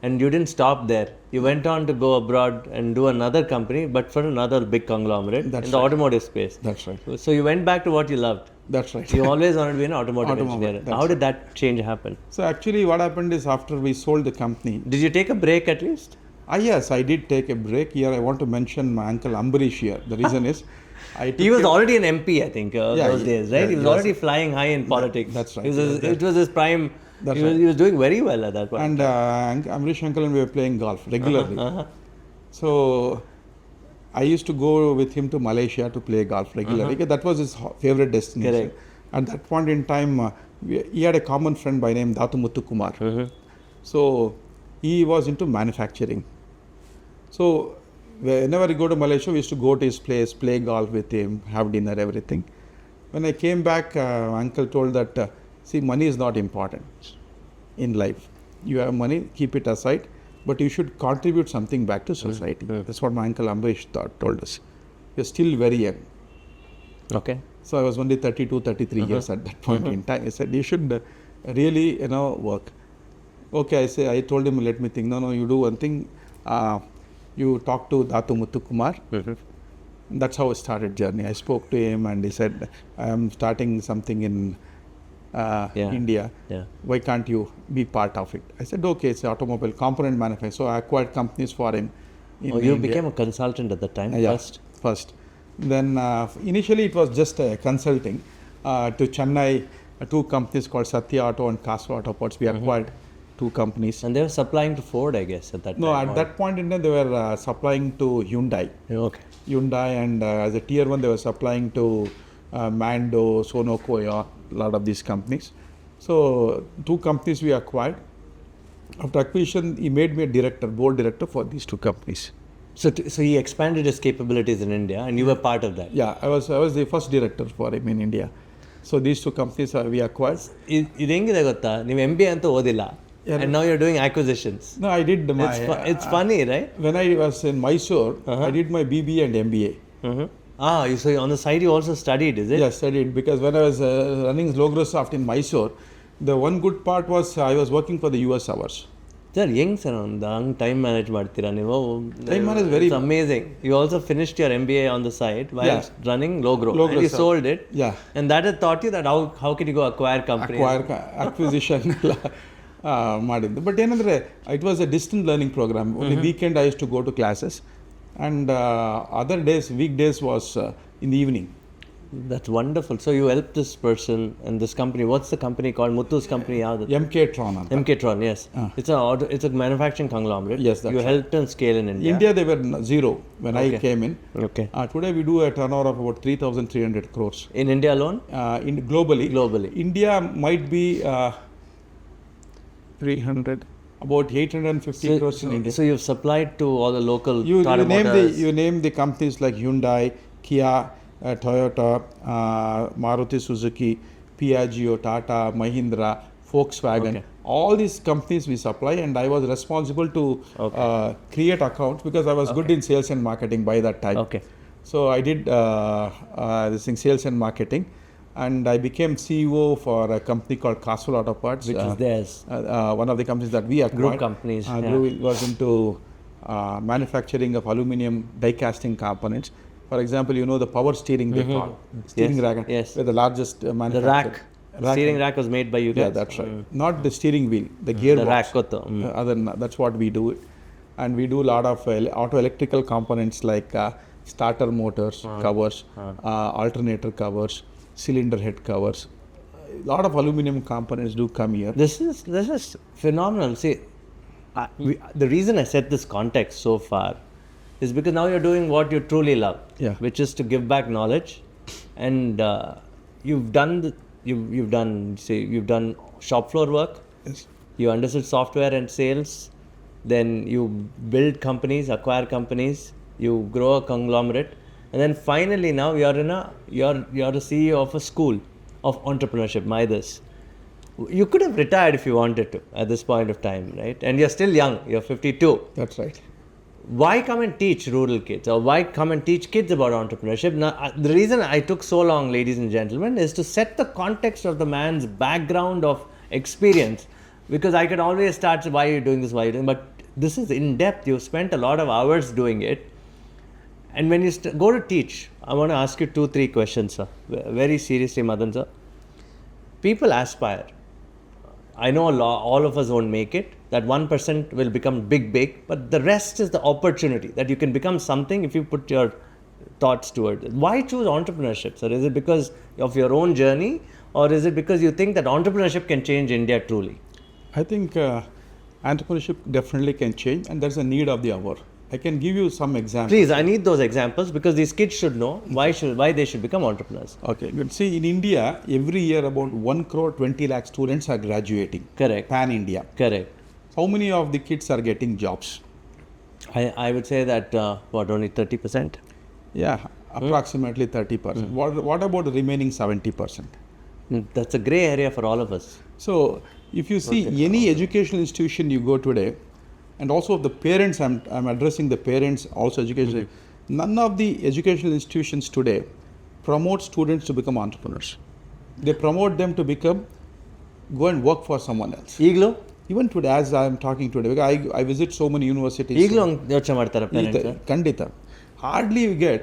And you didn't stop there. You went on to go abroad and do another company, but for another big conglomerate in the automotive space. That's right. So you went back to what you loved. That's right. You always wanted to be an automotive engineer. How did that change happen? So actually what happened is, after we sold the company... Did you take a break at least? Yes, I did take a break. Here I want to mention my uncle Ambarish here. The reason is... He was already an MP, I think, those days, right? He was already flying high in politics. That's right. It was his prime... He was doing very well at that point. And Ambarish uncle and we were playing golf regularly. So I used to go with him to Malaysia to play golf regularly. That was his favorite destination. Correct. At that point in time, he had a common friend by name Madan Kumar. So he was into manufacturing. So whenever we go to Malaysia, we used to go to his place, play golf with him, have dinner, everything. When I came back, uncle told that, see, money is not important in life. You have money, keep it aside, but you should contribute something back to society. That's what my uncle Ambarish told us. You're still very young. Okay. So I was only 32, 33 years at that point in time. He said, you should really, work. Okay, I told him, let me think. No, you do one thing. You talk to Madan Kumar. That's how I started journey. I spoke to him and he said, I am starting something in India. Yeah. Why can't you be part of it? I said, okay, it's an automobile component manufacturer. So I acquired companies for him. You India. became a consultant at that time? First. Then initially it was just consulting to Chennai, two companies called Satya Auto and Castle Auto Parts. We acquired two companies. And they were supplying to Ford, I guess, at that time? No, at that point in time they were supplying to Hyundai. Okay. Hyundai, and as a tier 1 they were supplying to Mando, Sonokoya, a lot of these companies. So two companies we acquired. After acquisition, he made me a board director for these two companies. So he expanded his capabilities in India, and you were part of that. Yeah, I was the first director for him in India. So these two companies we acquired. ಇದು ಹೆಂಗಿದೆ ಗೊತ್ತಾ, ನೀವು MBA ಅಂತೂ ಓದಿಲ್ಲ, and now you're doing acquisitions. No, I did my. It's funny, right? When I was in Mysore, I did my BBA and MBA. So on the side you also studied, is it? Yeah, studied, because when I was running Loggrosoft in Mysore, the one good part was I was working for the US hours. Sir, ಹೆಂಗ್ sir ಒಂದು ಹಂಗೆ time manage ಮಾಡ್ತೀರಾ ನೀವು? Time manage very. It's amazing. You also finished your MBA on the side while running Logro. And you sold it. Yeah. And that has taught you that how can you go acquire companies? Acquisition ಮಾಡಿದ್ದು. But ಏನಂದರೆ it was a distant learning programme. Only weekend I use to go to classes, and other days, week days was in the evening. That's wonderful. So you helped this person and this company. What's the company called? Muthu's company, ಯಾವುದು? MK Tron ಅಂತ. MK Tron, yes. It's a manufacturing conglomerate. Yes, that's you helped them scale in India. India, they were zero when I came in. Okay. Today we do a turnover of about 3,300 crores. In India alone? Globally. Globally. India might be 300, about 850 crores in India. So you've supplied to all the local You Tata name Motors. you name the companies like Hyundai, Kia, Toyota, Maruti Suzuki, Piaggio, Tata, Mahindra, Volkswagen. Okay. All these companies we supply, and I was responsible to create accounts, because I was good in sales and marketing by that time. Okay. So I did this thing, sales and marketing, and I became CEO for a company called Castle Auto Parts, Which is theirs. one of the companies that we acquired. Group companies. Was into manufacturing of aluminum die casting components. For example, you know the power steering they call steering rack. Yes. We're the largest The manufacturer. steering rack was made by you guys? Yeah, that's right. Not the steering wheel, the gearbox. The rack ಗೊತ್ತು. That's what we do. And we do a lot of auto electrical components like starter motors, covers, alternator covers, cylinder head covers. A lot of aluminum components do come here. This is phenomenal. See, the reason I set this context so far is because now you're doing what you truly love, which is to give back knowledge, and you've done shop floor work. Yes. You understood software and sales. Then you build companies, acquire companies. You grow a conglomerate, and then finally now you're a CEO of a school of entrepreneurship, Midas. You could have retired if you wanted to at this point of time, right? And you're still young. You're 52. That's right. Why come and teach rural kids, or why come and teach kids about entrepreneurship? Now, the reason I took so long, ladies and gentlemen, is to set the context of the man's background of experience, because I could always start, why are you doing this, why are you doing, but this is in depth. You spent a lot of hours doing it, and when you go to teach, I want to ask you 2-3 questions, sir. Very seriously, Madan sir. People aspire. I know all of us won't make it. That 1% will become big, but the rest is the opportunity that you can become something if you put your thoughts toward it. Why choose entrepreneurship, sir? Is it because of your own journey, or is it because you think that entrepreneurship can change India truly? I think entrepreneurship definitely can change, and there's a need of the hour. I can give you some examples. Please, I need those examples, because these kids should know why they should become entrepreneurs. Okay, good. See, in India, every year about 1,20 lakh students are graduating. Correct. Pan India. Correct. How many of the kids are getting jobs? I would say that, only 30%? Yeah, approximately 30%. What about the remaining 70%? That's a gray area for all of us. So, if you see any educational institution you go today, and also the parents, I'm addressing the parents, also education. None of the educational institutions today promote students to become entrepreneurs. They promote them to go and work for someone else. ಈಗಲೂ Even today, as I am talking today, because I visit so many universities. ಈಗಲೂ ಯೋಚನೆ ಮಾಡ್ತಾರೆ parents? ಖಂಡಿತ. Hardly you get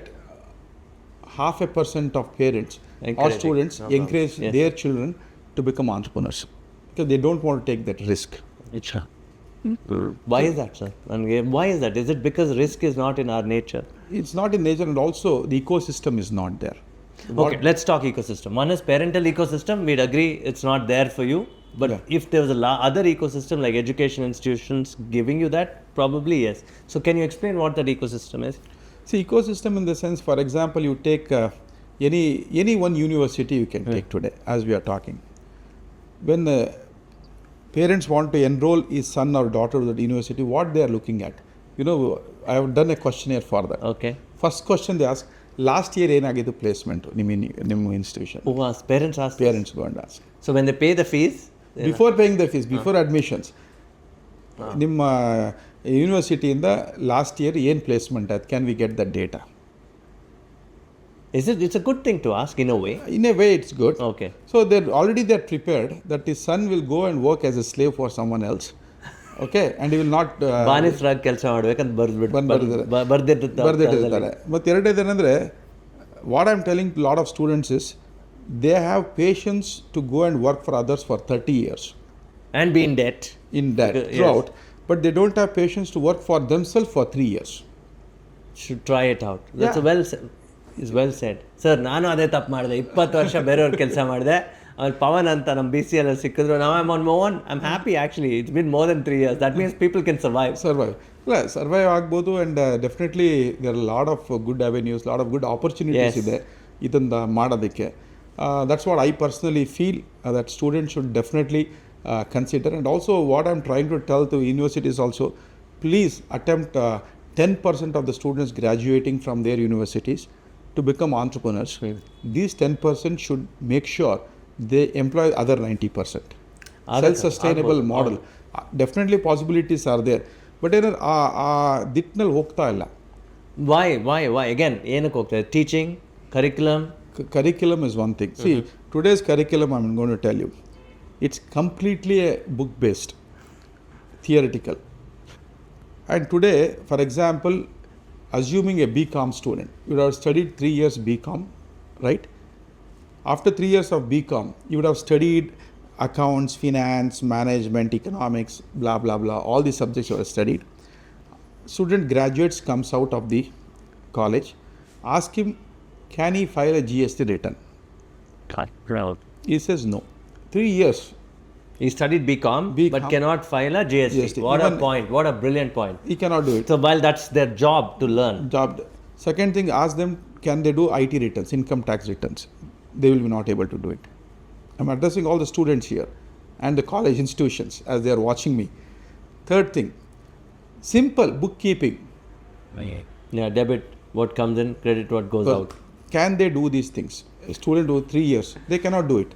0.5% of parents or students encourage their children to become entrepreneurs, because they don't want to take that risk. Why is that, sir? And why is that? Is it because risk is not in our nature? It's not in nature, and also the ecosystem is not there. Okay, let's talk ecosystem. One is parental ecosystem. We'd agree it's not there for you. But if there was other ecosystem like education institutions giving you that, probably yes. So can you explain what that ecosystem is? See, ecosystem in the sense, for example, you take any one university you can take today, as we are talking. When parents want to enroll his son or daughter to that university, what they are looking at? I have done a questionnaire for that. Okay. First question they ask, last year ಏನಾಗಿದ್ದು placement ನಿಮ್ಮ ಇನ್ಸ್ಟಿಟ್ಯೂಷನ್? Who ask? Parents ask? Parents go and ask. So when they pay the fees? Before paying the fees, before admissions, ನಿಮ್ಮ ಯೂನಿವರ್ಸಿಟಿಯಿಂದ last year ಏನು placement ಆಯ್ತು, can we get that data? It's a good thing to ask in a way. In a way, it's good. Okay. So they're prepared that his son will go and work as a slave for someone else. Okay, and he will not. ಬಾನಿಸ್ರಾಗ್ ಕೆಲಸ ಮಾಡ್ಬೇಕಂತ ಬರ್ದಿಟ್ಟಿರ್ತಾರೆ. ಮತ್ತು ಎರಡನೇದೇನೆಂದರೆ, what I'm telling to a lot of students is, they have patience to go and work for others for 30 years. And be in debt. Throughout. But they don't have patience to work for themselves for 3 years. Should try it out. That's well said. Sir, ನಾನು ಅದೇ ತಪ್ಪು ಮಾಡಿದೆ. 20 ವರ್ಷ ಬೇರೆಯವ್ರ ಕೆಲಸ ಮಾಡಿದೆ. ಆಮೇಲೆ ಪವನ್ ಅಂತ ನಮ್ಮ BCL ಅಲ್ಲಿ ಸಿಕ್ಕಿದ್ರು. Now I'm on my own. I'm happy actually. It's been more than 3 years. That means people can survive. Survive ಆಗ್ಬೋದು, and definitely there are a lot of good avenues, lot of good opportunities ಇದೆ ಇದನ್ನ ಮಾಡೋದಕ್ಕೆ. That's what I personally feel that students should definitely consider. And also what I'm trying to tell to universities also, please attempt 10% of the students graduating from their universities to become entrepreneurs. These 10% should make sure they employ other 90%. Self-sustainable model. Definitely possibilities are there. But ದಿಟ್ಟಿನಲ್ಲಿ ಹೋಗ್ತಾ ಇಲ್ಲ. Why? Again, ಏನಕ್ಕೆ ಹೋಗ್ತಾರೆ? Teaching, curriculum? Curriculum is one thing. See, today's curriculum, I'm going to tell you, it's completely a book-based, theoretical. And today, for example, assuming a BCom student, you would have studied 3 years BCom, right? After 3 years of BCom, you would have studied accounts, finance, management, economics, blah, blah, blah. All these subjects you have studied. Student graduates, comes out of the college. Ask him, can he file a GST return? He says no. 3 years. He studied BCom, but cannot file a GST. What a point. What a brilliant point. He cannot do it. So while that's their job to learn. Second thing, ask them, can they do IT returns, income tax returns? They will be not able to do it. I'm addressing all the students here and the college institutions as they are watching me. Third thing, simple bookkeeping. Yeah, debit what comes in, credit what goes out. Can they do these things? A student do 3 years, they cannot do it.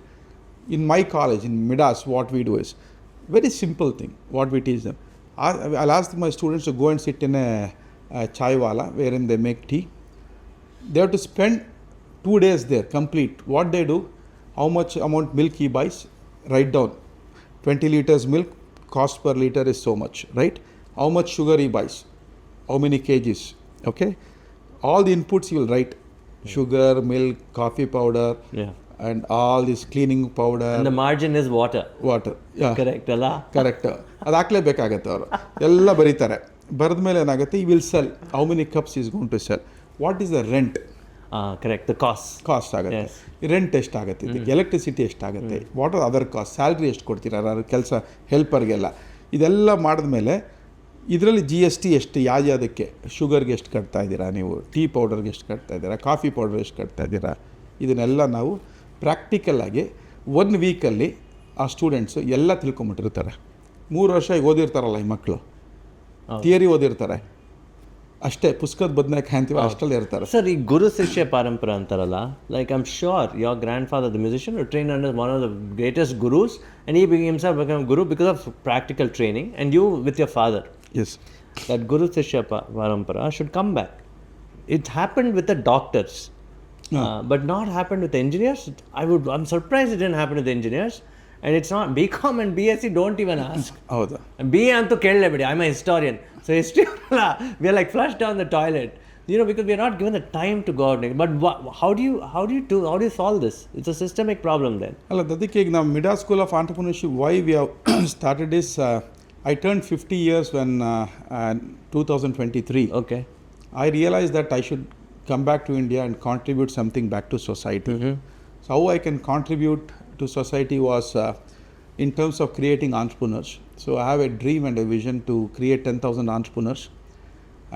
In my college, in Midas, what we do is very simple thing. What we teach them, I'll ask my students to go and sit in a chai wala wherein they make tea. They have to spend 2 days there, complete. What they do, how much amount milk he buys, write down. 20 liters milk, cost per liter is so much, right? How much sugar he buys, how many kgs, okay? All the inputs he will write. Sugar, milk, coffee powder, and all this cleaning powder. And the margin is water. Yeah. Correct, ಅಲ್ಲ? Correct. ಅದು ಹಾಕ್ಲೇಬೇಕಾಗತ್ತೆ ಅವರು. ಎಲ್ಲ ಬರೀತಾರೆ. ಬರೆದ ಮೇಲೆ ಏನಾಗುತ್ತೆ, he will sell. How many cups he is going to sell? What is the rent? Correct, the cost ಆಗುತ್ತೆ. Rent ಎಷ್ಟಾಗುತ್ತೆ, ಎಲೆಕ್ಟ್ರಿಸಿಟಿ ಎಷ್ಟಾಗುತ್ತೆ, what are other cost, salary ಎಷ್ಟು ಕೊಡ್ತೀರಾ ಕೆಲಸ ಹೆಲ್ಪರ್ಗೆಲ್ಲ, ಇದೆಲ್ಲ ಮಾಡಿದ್ಮೇಲೆ ಇದರಲ್ಲಿ GST ಎಷ್ಟು, ಯಾವುದಕ್ಕೆ, ಶುಗರ್ಗೆ ಎಷ್ಟು ಕಟ್ತಾ ಇದ್ದೀರಾ ನೀವು, ಟೀ ಪೌಡರ್ಗೆ ಎಷ್ಟು ಕಟ್ತಾ ಇದ್ದೀರಾ, ಕಾಫಿ ಪೌಡರ್ ಎಷ್ಟು ಕಟ್ತಾ ಇದ್ದೀರಾ, ಇದನ್ನೆಲ್ಲ ನಾವು ಪ್ರಾಕ್ಟಿಕಲ್ಲಾಗಿ 1 ವೀಕಲ್ಲಿ ಆ ಸ್ಟೂಡೆಂಟ್ಸು ಎಲ್ಲ ತಿಳ್ಕೊಂಬಿಟ್ಟಿರ್ತಾರೆ. 3 ವರ್ಷ ಓದಿರ್ತಾರಲ್ಲ ಈ ಮಕ್ಕಳು, ಥಿಯರಿ ಓದಿರ್ತಾರೆ ಅಷ್ಟೇ, ಪುಸ್ತಕದ ಬದನೆಕಾಯಿ ಅಂತೀವಿ ಅಷ್ಟಲ್ಲಿ ಇರ್ತಾರೆ. ಸರ್, ಈ ಗುರು ಶಿಷ್ಯ ಪರಂಪರೆ ಅಂತಾರಲ್ಲ, like I am sure your grandfather the musician train under one of the greatest gurus and he himself became guru because of practical training, and you with your father. Yes. That guru shishya parampara should come back. It happened with the doctors, but not happened with the engineers. I'm surprised it didn't happen with the engineers. And it's not BCom and BSc, don't even ask. ಹೌದಾ? BA ಅಂತೂ ಕೇಳಲೇಬೇಡಿ. I'm a historian. So history, we are like flushed down the toilet. Because we are not given the time to go out. But how do you solve this? It's a systemic problem then. ಅಲ್ಲ, ಅದಕ್ಕೆ ಈಗ ನಾವು Midas School of Entrepreneurship, why we have started this, I turned 50 years when 2023. Okay. I realized that I should come back to India and contribute something back to society. So how I can contribute to society was in terms of creating entrepreneurs. So I have a dream and a vision to create 10,000 entrepreneurs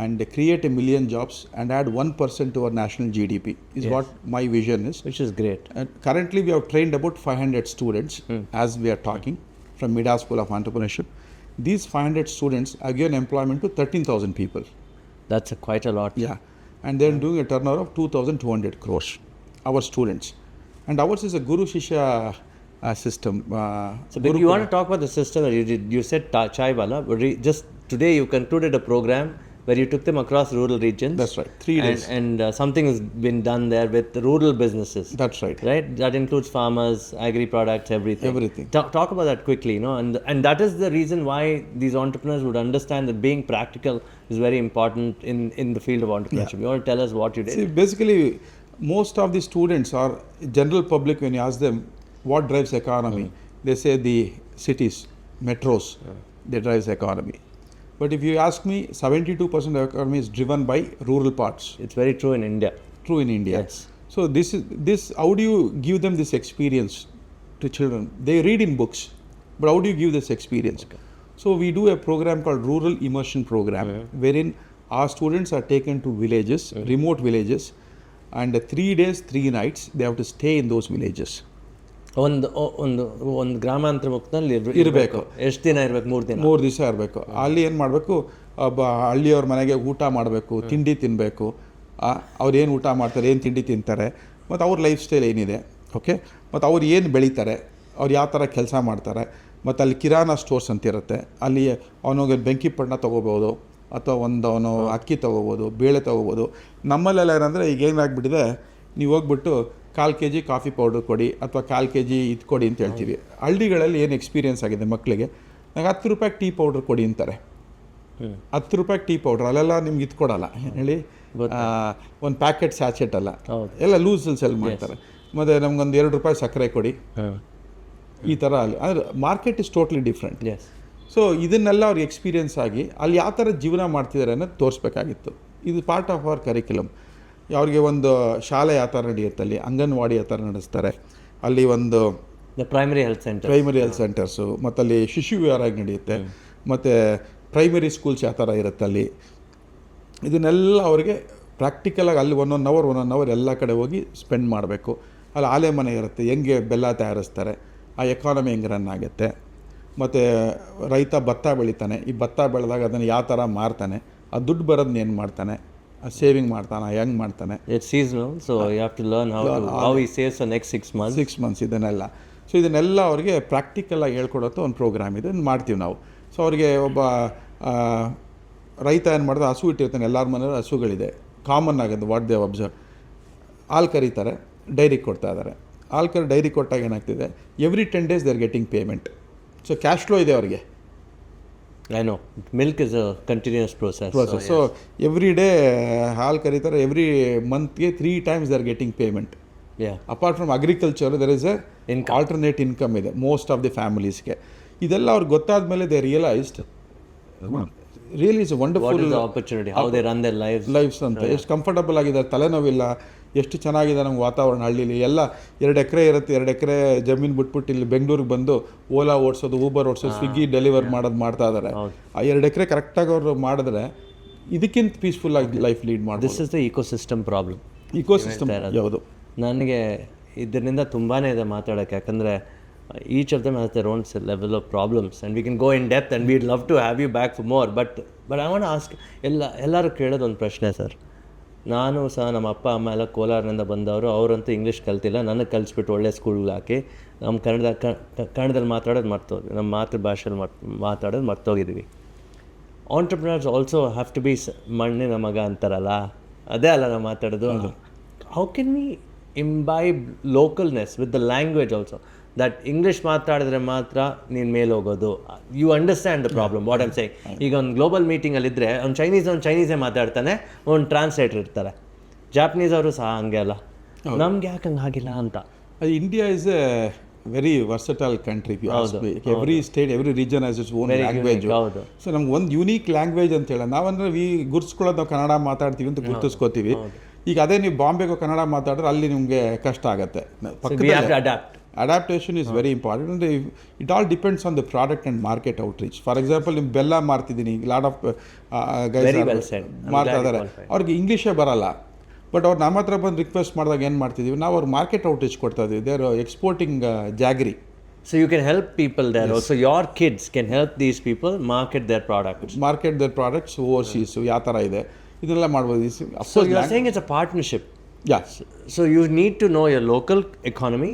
and create 1 million jobs and add 1% to our national GDP is what my vision is. Which is great. And currently we have trained about 500 students as we are talking from Midas School of Entrepreneurship. These 500 students have given employment to 13,000 people. That's quite a lot. Yeah. And they're doing a turnover of 2,200 crores, our students. And ours is a Guru Shishya system. So you want to talk about the system that you did. You said Chai Wala, but just today you concluded a program where you took them across rural regions. That's right, 3 days. And something has been done there with rural businesses. That's right. Right? That includes farmers, agri-products, everything. Everything. Talk about that quickly, and that is the reason why these entrepreneurs would understand that being practical is very important in the field of entrepreneurship. You want to tell us what you did? See, basically, most of the students or general public, when you ask them what drives economy, they say the cities, metros, they drives economy. But if you ask me, 72% of the economy is driven by rural parts. It's very true in India. True in India. Yes. So this. How do you give them this experience to children? They read in books, but how do you give this experience? Okay. So we do a program called Rural Immersion Program, wherein our students are taken to villages, remote villages, and 3 days, 3 nights, they have to stay in those villages. ಒಂದು ಗ್ರಾಮಾಂತರ ಮುಖದಲ್ಲಿ ಇರಬೇಕು. ಎಷ್ಟು ದಿನ ಇರಬೇಕು? 3 ದಿನ. 3 ದಿವಸ ಇರಬೇಕು. ಅಲ್ಲಿ ಏನು ಮಾಡಬೇಕು, ಹಳ್ಳಿಯವ್ರ ಮನೆಗೆ ಊಟ ಮಾಡಬೇಕು, ತಿಂಡಿ ತಿನ್ನಬೇಕು, ಅವ್ರು ಏನು ಊಟ ಮಾಡ್ತಾರೆ, ಏನು ತಿಂಡಿ ತಿಂತಾರೆ, ಮತ್ತು ಅವ್ರ ಲೈಫ್ ಸ್ಟೈಲ್ ಏನಿದೆ, ಓಕೆ, ಮತ್ತು ಅವ್ರು ಏನು ಬೆಳೀತಾರೆ, ಅವ್ರು ಯಾವ ಥರ ಕೆಲಸ ಮಾಡ್ತಾರೆ, ಮತ್ತು ಅಲ್ಲಿ ಕಿರಾನ ಸ್ಟೋರ್ಸ್ ಅಂತಿರುತ್ತೆ, ಅಲ್ಲಿ ಅವನಿಗೆ ಬೆಂಕಿ ಪಣ್ಣ ತೊಗೋಬೋದು, ಅಥವಾ ಅವನು ಅಕ್ಕಿ ತೊಗೋಬೋದು, ಬೇಳೆ ತೊಗೋಬೋದು. ನಮ್ಮಲ್ಲೆಲ್ಲ ಏನಂದರೆ ಈಗ ಏನಾಗ್ಬಿಟ್ಟಿದೆ, ನೀವು ಹೋಗ್ಬಿಟ್ಟು 1/4 kg ಕಾಫಿ ಪೌಡ್ರ್ ಕೊಡಿ ಅಥವಾ 1/4 kg ಇದು ಕೊಡಿ ಅಂತ ಹೇಳ್ತೀವಿ. ಹಳ್ಳಿಗಳಲ್ಲಿ ಏನು ಎಕ್ಸ್ಪೀರಿಯನ್ಸ್ ಆಗಿದೆ ಮಕ್ಕಳಿಗೆ, ನಂಗೆ 10 ರೂಪಾಯಿಗೆ ಟೀ ಪೌಡ್ರ್ ಕೊಡಿ ಅಂತಾರೆ. 10 ರೂಪಾಯಿಗೆ ಟೀ ಪೌಡ್ರ್ ಅಲ್ಲೆಲ್ಲ ನಿಮ್ಗೆ ಇದು ಕೊಡೋಲ್ಲ, ಹೇಳಿ, ಒಂದು ಪ್ಯಾಕೆಟ್ ಸ್ಯಾಚೆಟ್ ಅಲ್ಲ, ಎಲ್ಲ ಲೂಸಲ್ಲಿ ಸೆಲ್ ಮಾಡ್ತಾರೆ. ಮತ್ತು ನಮ್ಗೊಂದು 2 ರೂಪಾಯಿ ಸಕ್ಕರೆ ಕೊಡಿ, ಈ ಥರ. ಅಲ್ಲಿ ಅಂದರೆ market is totally different. So ಇದನ್ನೆಲ್ಲ ಅವ್ರಿಗೆ ಎಕ್ಸ್ಪೀರಿಯನ್ಸ್ ಆಗಿ ಅಲ್ಲಿ ಯಾವ ಥರ ಜೀವನ ಮಾಡ್ತಿದ್ದಾರೆ ಅನ್ನೋದು ತೋರಿಸ್ಬೇಕಾಗಿತ್ತು. ಇದು ಪಾರ್ಟ್ ಆಫ್ ಅವರ್ ಕರಿಕ್ಯುಲಮ್. ಅವ್ರಿಗೆ ಒಂದು ಶಾಲೆ ಯಾವ ಥರ ನಡೆಯುತ್ತೆ, ಅಲ್ಲಿ ಅಂಗನವಾಡಿ ಯಾವ ಥರ ನಡೆಸ್ತಾರೆ, ಅಲ್ಲಿ ಒಂದು ಪ್ರೈಮರಿ ಹೆಲ್ತ್ ಸೆಂಟರ್ಸು, ಮತ್ತು ಅಲ್ಲಿ ಶಿಶು ವಿಹಾರ ನಡೆಯುತ್ತೆ, ಮತ್ತು ಪ್ರೈಮರಿ ಸ್ಕೂಲ್ಸ್ ಯಾವ ಥರ ಇರುತ್ತೆ ಅಲ್ಲಿ. ಇದನ್ನೆಲ್ಲ ಅವ್ರಿಗೆ ಪ್ರಾಕ್ಟಿಕಲಾಗಿ ಅಲ್ಲಿ 1 ಅವರ್ ಎಲ್ಲ ಕಡೆ ಹೋಗಿ ಸ್ಪೆಂಡ್ ಮಾಡಬೇಕು. ಅಲ್ಲಿ ಆಲೆ ಮನೆ ಇರುತ್ತೆ, ಹೆಂಗೆ ಬೆಲ್ಲ ತಯಾರಿಸ್ತಾರೆ, ಆ ಎಕಾನಮಿ ಹೆಂಗೆ ರನ್ ಆಗುತ್ತೆ, ಮತ್ತು ರೈತ ಭತ್ತ ಬೆಳಿತಾನೆ, ಈ ಭತ್ತ ಬೆಳೆದಾಗ ಅದನ್ನು ಯಾವ ಥರ ಮಾರ್ತಾನೆ, ಆ ದುಡ್ಡು ಬರೋದನ್ನ ಏನು ಮಾಡ್ತಾನೆ, ಸೇವಿಂಗ್ ಮಾಡ್ತಾನೆ, ಹೆಂಗೆ ಮಾಡ್ತಾನೆ. It's seasonal, so you have to learn how he saves for next 6 months. ಇದನ್ನೆಲ್ಲ. ಸೊ ಇದನ್ನೆಲ್ಲ ಅವ್ರಿಗೆ ಪ್ರಾಕ್ಟಿಕಲಾಗಿ ಹೇಳ್ಕೊಡೋದು ಒಂದು ಪ್ರೋಗ್ರಾಮ್ ಇದೆ, ಮಾಡ್ತೀವಿ ನಾವು. ಸೊ ಅವ್ರಿಗೆ ಒಬ್ಬ ರೈತ ಏನು ಮಾಡಿದ್ರೆ, ಹಸು ಇಟ್ಟಿರ್ತಾನೆ, ಎಲ್ಲರ ಮನೆಯಲ್ಲೂ ಹಸುಗಳಿದೆ, ಕಾಮನ್ ಆಗೋದು ವಾಟ್ ದೇ ಅಬ್ಸರ್ವ್. ಹಾಲು ಕರೀತಾರೆ, ಡೈರಿ ಕೊಡ್ತಾ ಇದ್ದಾರೆ. ಡೈರಿ ಕೊಟ್ಟಾಗ ಏನಾಗ್ತಿದೆ, every 10 days they are getting payment. So cash flow ಇದೆ ಅವ್ರಿಗೆ. I know. Milk is a continuous process. So every day ಹಾಲು ಕರೀತಾರೆ, every monthಗೆ 3 times they are getting payment. Apart from agriculture, there is a alternate income ಇದೆ most of the familiesಗೆ. ಇದೆಲ್ಲ ಅವ್ರಿಗೆ ಗೊತ್ತಾದ ಮೇಲೆ they realized really is a wonderful. What is the opportunity? How they run their lives ಅಂತ. ಎಷ್ಟು comfortable ಆಗಿದ್ದಾರೆ, ತಲೆನೋವಿಲ್ಲ, ಎಷ್ಟು ಚೆನ್ನಾಗಿದೆ ನಮ್ಗೆ ವಾತಾವರಣ. ಹಳ್ಳಿಲಿ ಎಲ್ಲ 2 ಎಕರೆ ಇರುತ್ತೆ, 2 ಎಕರೆ ಜಮೀನು ಬಿಟ್ಬಿಟ್ಟು ಇಲ್ಲಿ ಬೆಂಗಳೂರಿಗೆ ಬಂದು ಓಲಾ ಓಡಿಸೋದು, ಊಬರ್ ಓಡಿಸೋದು, ಸ್ವಿಗ್ಗಿ ಡೆಲಿವರ್ ಮಾಡೋದು ಮಾಡ್ತಾ ಇದ್ದಾರೆ. ಆ 2 ಎಕರೆ ಕರೆಕ್ಟಾಗಿ ಅವರು ಮಾಡಿದ್ರೆ ಇದಕ್ಕಿಂತ ಪೀಸ್ಫುಲ್ ಆಗಿ ಲೈಫ್ ಲೀಡ್ ಮಾಡಿ. This is the ecosystem problem. Ecosystem ಯಾವುದು? ನನಗೆ ಇದರಿಂದ ತುಂಬಾ ಇದೆ ಮಾತಾಡೋಕ್ಕೆ, ಯಾಕಂದರೆ each of them has their own level of problems and we can go in depth and we'd love to have you back for more, but I want to ask ಎಲ್ಲರೂ ಕೇಳೋದು ಒಂದು ಪ್ರಶ್ನೆ ಸರ್. ನಾನು ಸಹ ನಮ್ಮ ಅಪ್ಪ ಅಮ್ಮ ಎಲ್ಲ ಕೋಲಾರದಿಂದ ಬಂದವರು, ಅವರಂತೂ ಇಂಗ್ಲೀಷ್ ಕಲ್ತಿಲ್ಲ, ನನಗೆ ಕಲಿಸ್ಬಿಟ್ಟು ಒಳ್ಳೆ ಸ್ಕೂಲ್ಗೆ ಹಾಕಿ ನಮ್ಮ ಕನ್ನಡದಲ್ಲಿ ಮಾತಾಡೋದು ಮರ್ತೋದ್ವಿ, ನಮ್ಮ ಮಾತೃಭಾಷೆಯಲ್ಲಿ ಮಾತಾಡೋದು ಮರ್ತೋಗಿದ್ದೀವಿ. Entrepreneurs also have to be ಮಣ್ಣಿನ ಮಗ ಅಂತಾರಲ್ಲ, ಅದೇ ಅಲ್ಲ ನಾವು ಮಾತಾಡೋದು. How can we imbibe localness with the language also, that English ಮಾತಾಡಿದ್ರೆ ಮಾತ್ರ ನೀನು ಮೇಲೆ ಹೋಗೋದು. You understand the problem what I'm saying. ಈಗ ಒಂದು ಗ್ಲೋಬಲ್ ಮೀಟಿಂಗಲ್ಲಿದ್ದರೆ ಅವ್ನು ಚೈನೀಸೇ ಮಾತಾಡ್ತಾನೆ, ಒಂದು ಟ್ರಾನ್ಸ್ಲೇಟರ್ ಇರ್ತಾರೆ. ಜಾಪನೀಸ್ ಅವರು ಸಹ ಹಂಗೆ ಅಲ್ಲ, ನಮ್ಗೆ ಯಾಕೆ ಹಂಗೆ ಆಗಿಲ್ಲ ಅಂತ. India is A very versatile country. Every state, every region has its own language. So ನಮ್ಗೆ ಒಂದು ಯೂನಿಕ್ ಲ್ಯಾಂಗ್ವೇಜ್ ಅಂತ ಹೇಳ ನಾವಂದ್ರೆ ಗುರ್ಸ್ಕೊಳ್ಳೋದು, ನಾವು ಕನ್ನಡ ಮಾತಾಡ್ತೀವಿ ಅಂತ ಗುರ್ತಿಸ್ಕೋತೀವಿ. ಈಗ ಅದೇ ನೀವು ಬಾಂಬೆಗೆ ಕನ್ನಡ ಮಾತಾಡಿದ್ರೆ ಅಲ್ಲಿ ನಿಮಗೆ ಕಷ್ಟ ಆಗುತ್ತೆ. Adaptation is very important, and it all depends on the product and market outreach. For example, ನಿಮ್ಮ ಬೆಲ್ಲ ಮಾರ್ತಿದ್ದೀನಿ, ಲಾಟ್ ಆಫ್ ಗೈಸ್ ಮಾಡ್ತಾ ಇದ್ದಾರೆ, ಅವ್ರಿಗೆ ಇಂಗ್ಲೀಷೇ ಬರಲ್ಲ, ಬಟ್ ಅವ್ರು ನಮ್ಮ ಹತ್ರ ಬಂದು ರಿಕ್ವೆಸ್ಟ್ ಮಾಡಿದಾಗ ಏನು ಮಾಡ್ತಿದ್ದೀವಿ ನಾವು, ಅವ್ರು ಮಾರ್ಕೆಟ್ ಔಟ್ರೀಚ್ ಕೊಡ್ತಾ ಇದ್ದೀವಿ. They are exporting jaggery. So you can help people there. Yes. Also, your kids can help these people market their products. Market their products overseas ಯಾವ ಥರ ಇದೆ ಇದನ್ನೆಲ್ಲ ಮಾಡ್ಬೋದು. So you are saying it's a partnership. Yeah. So you need to know your local economy.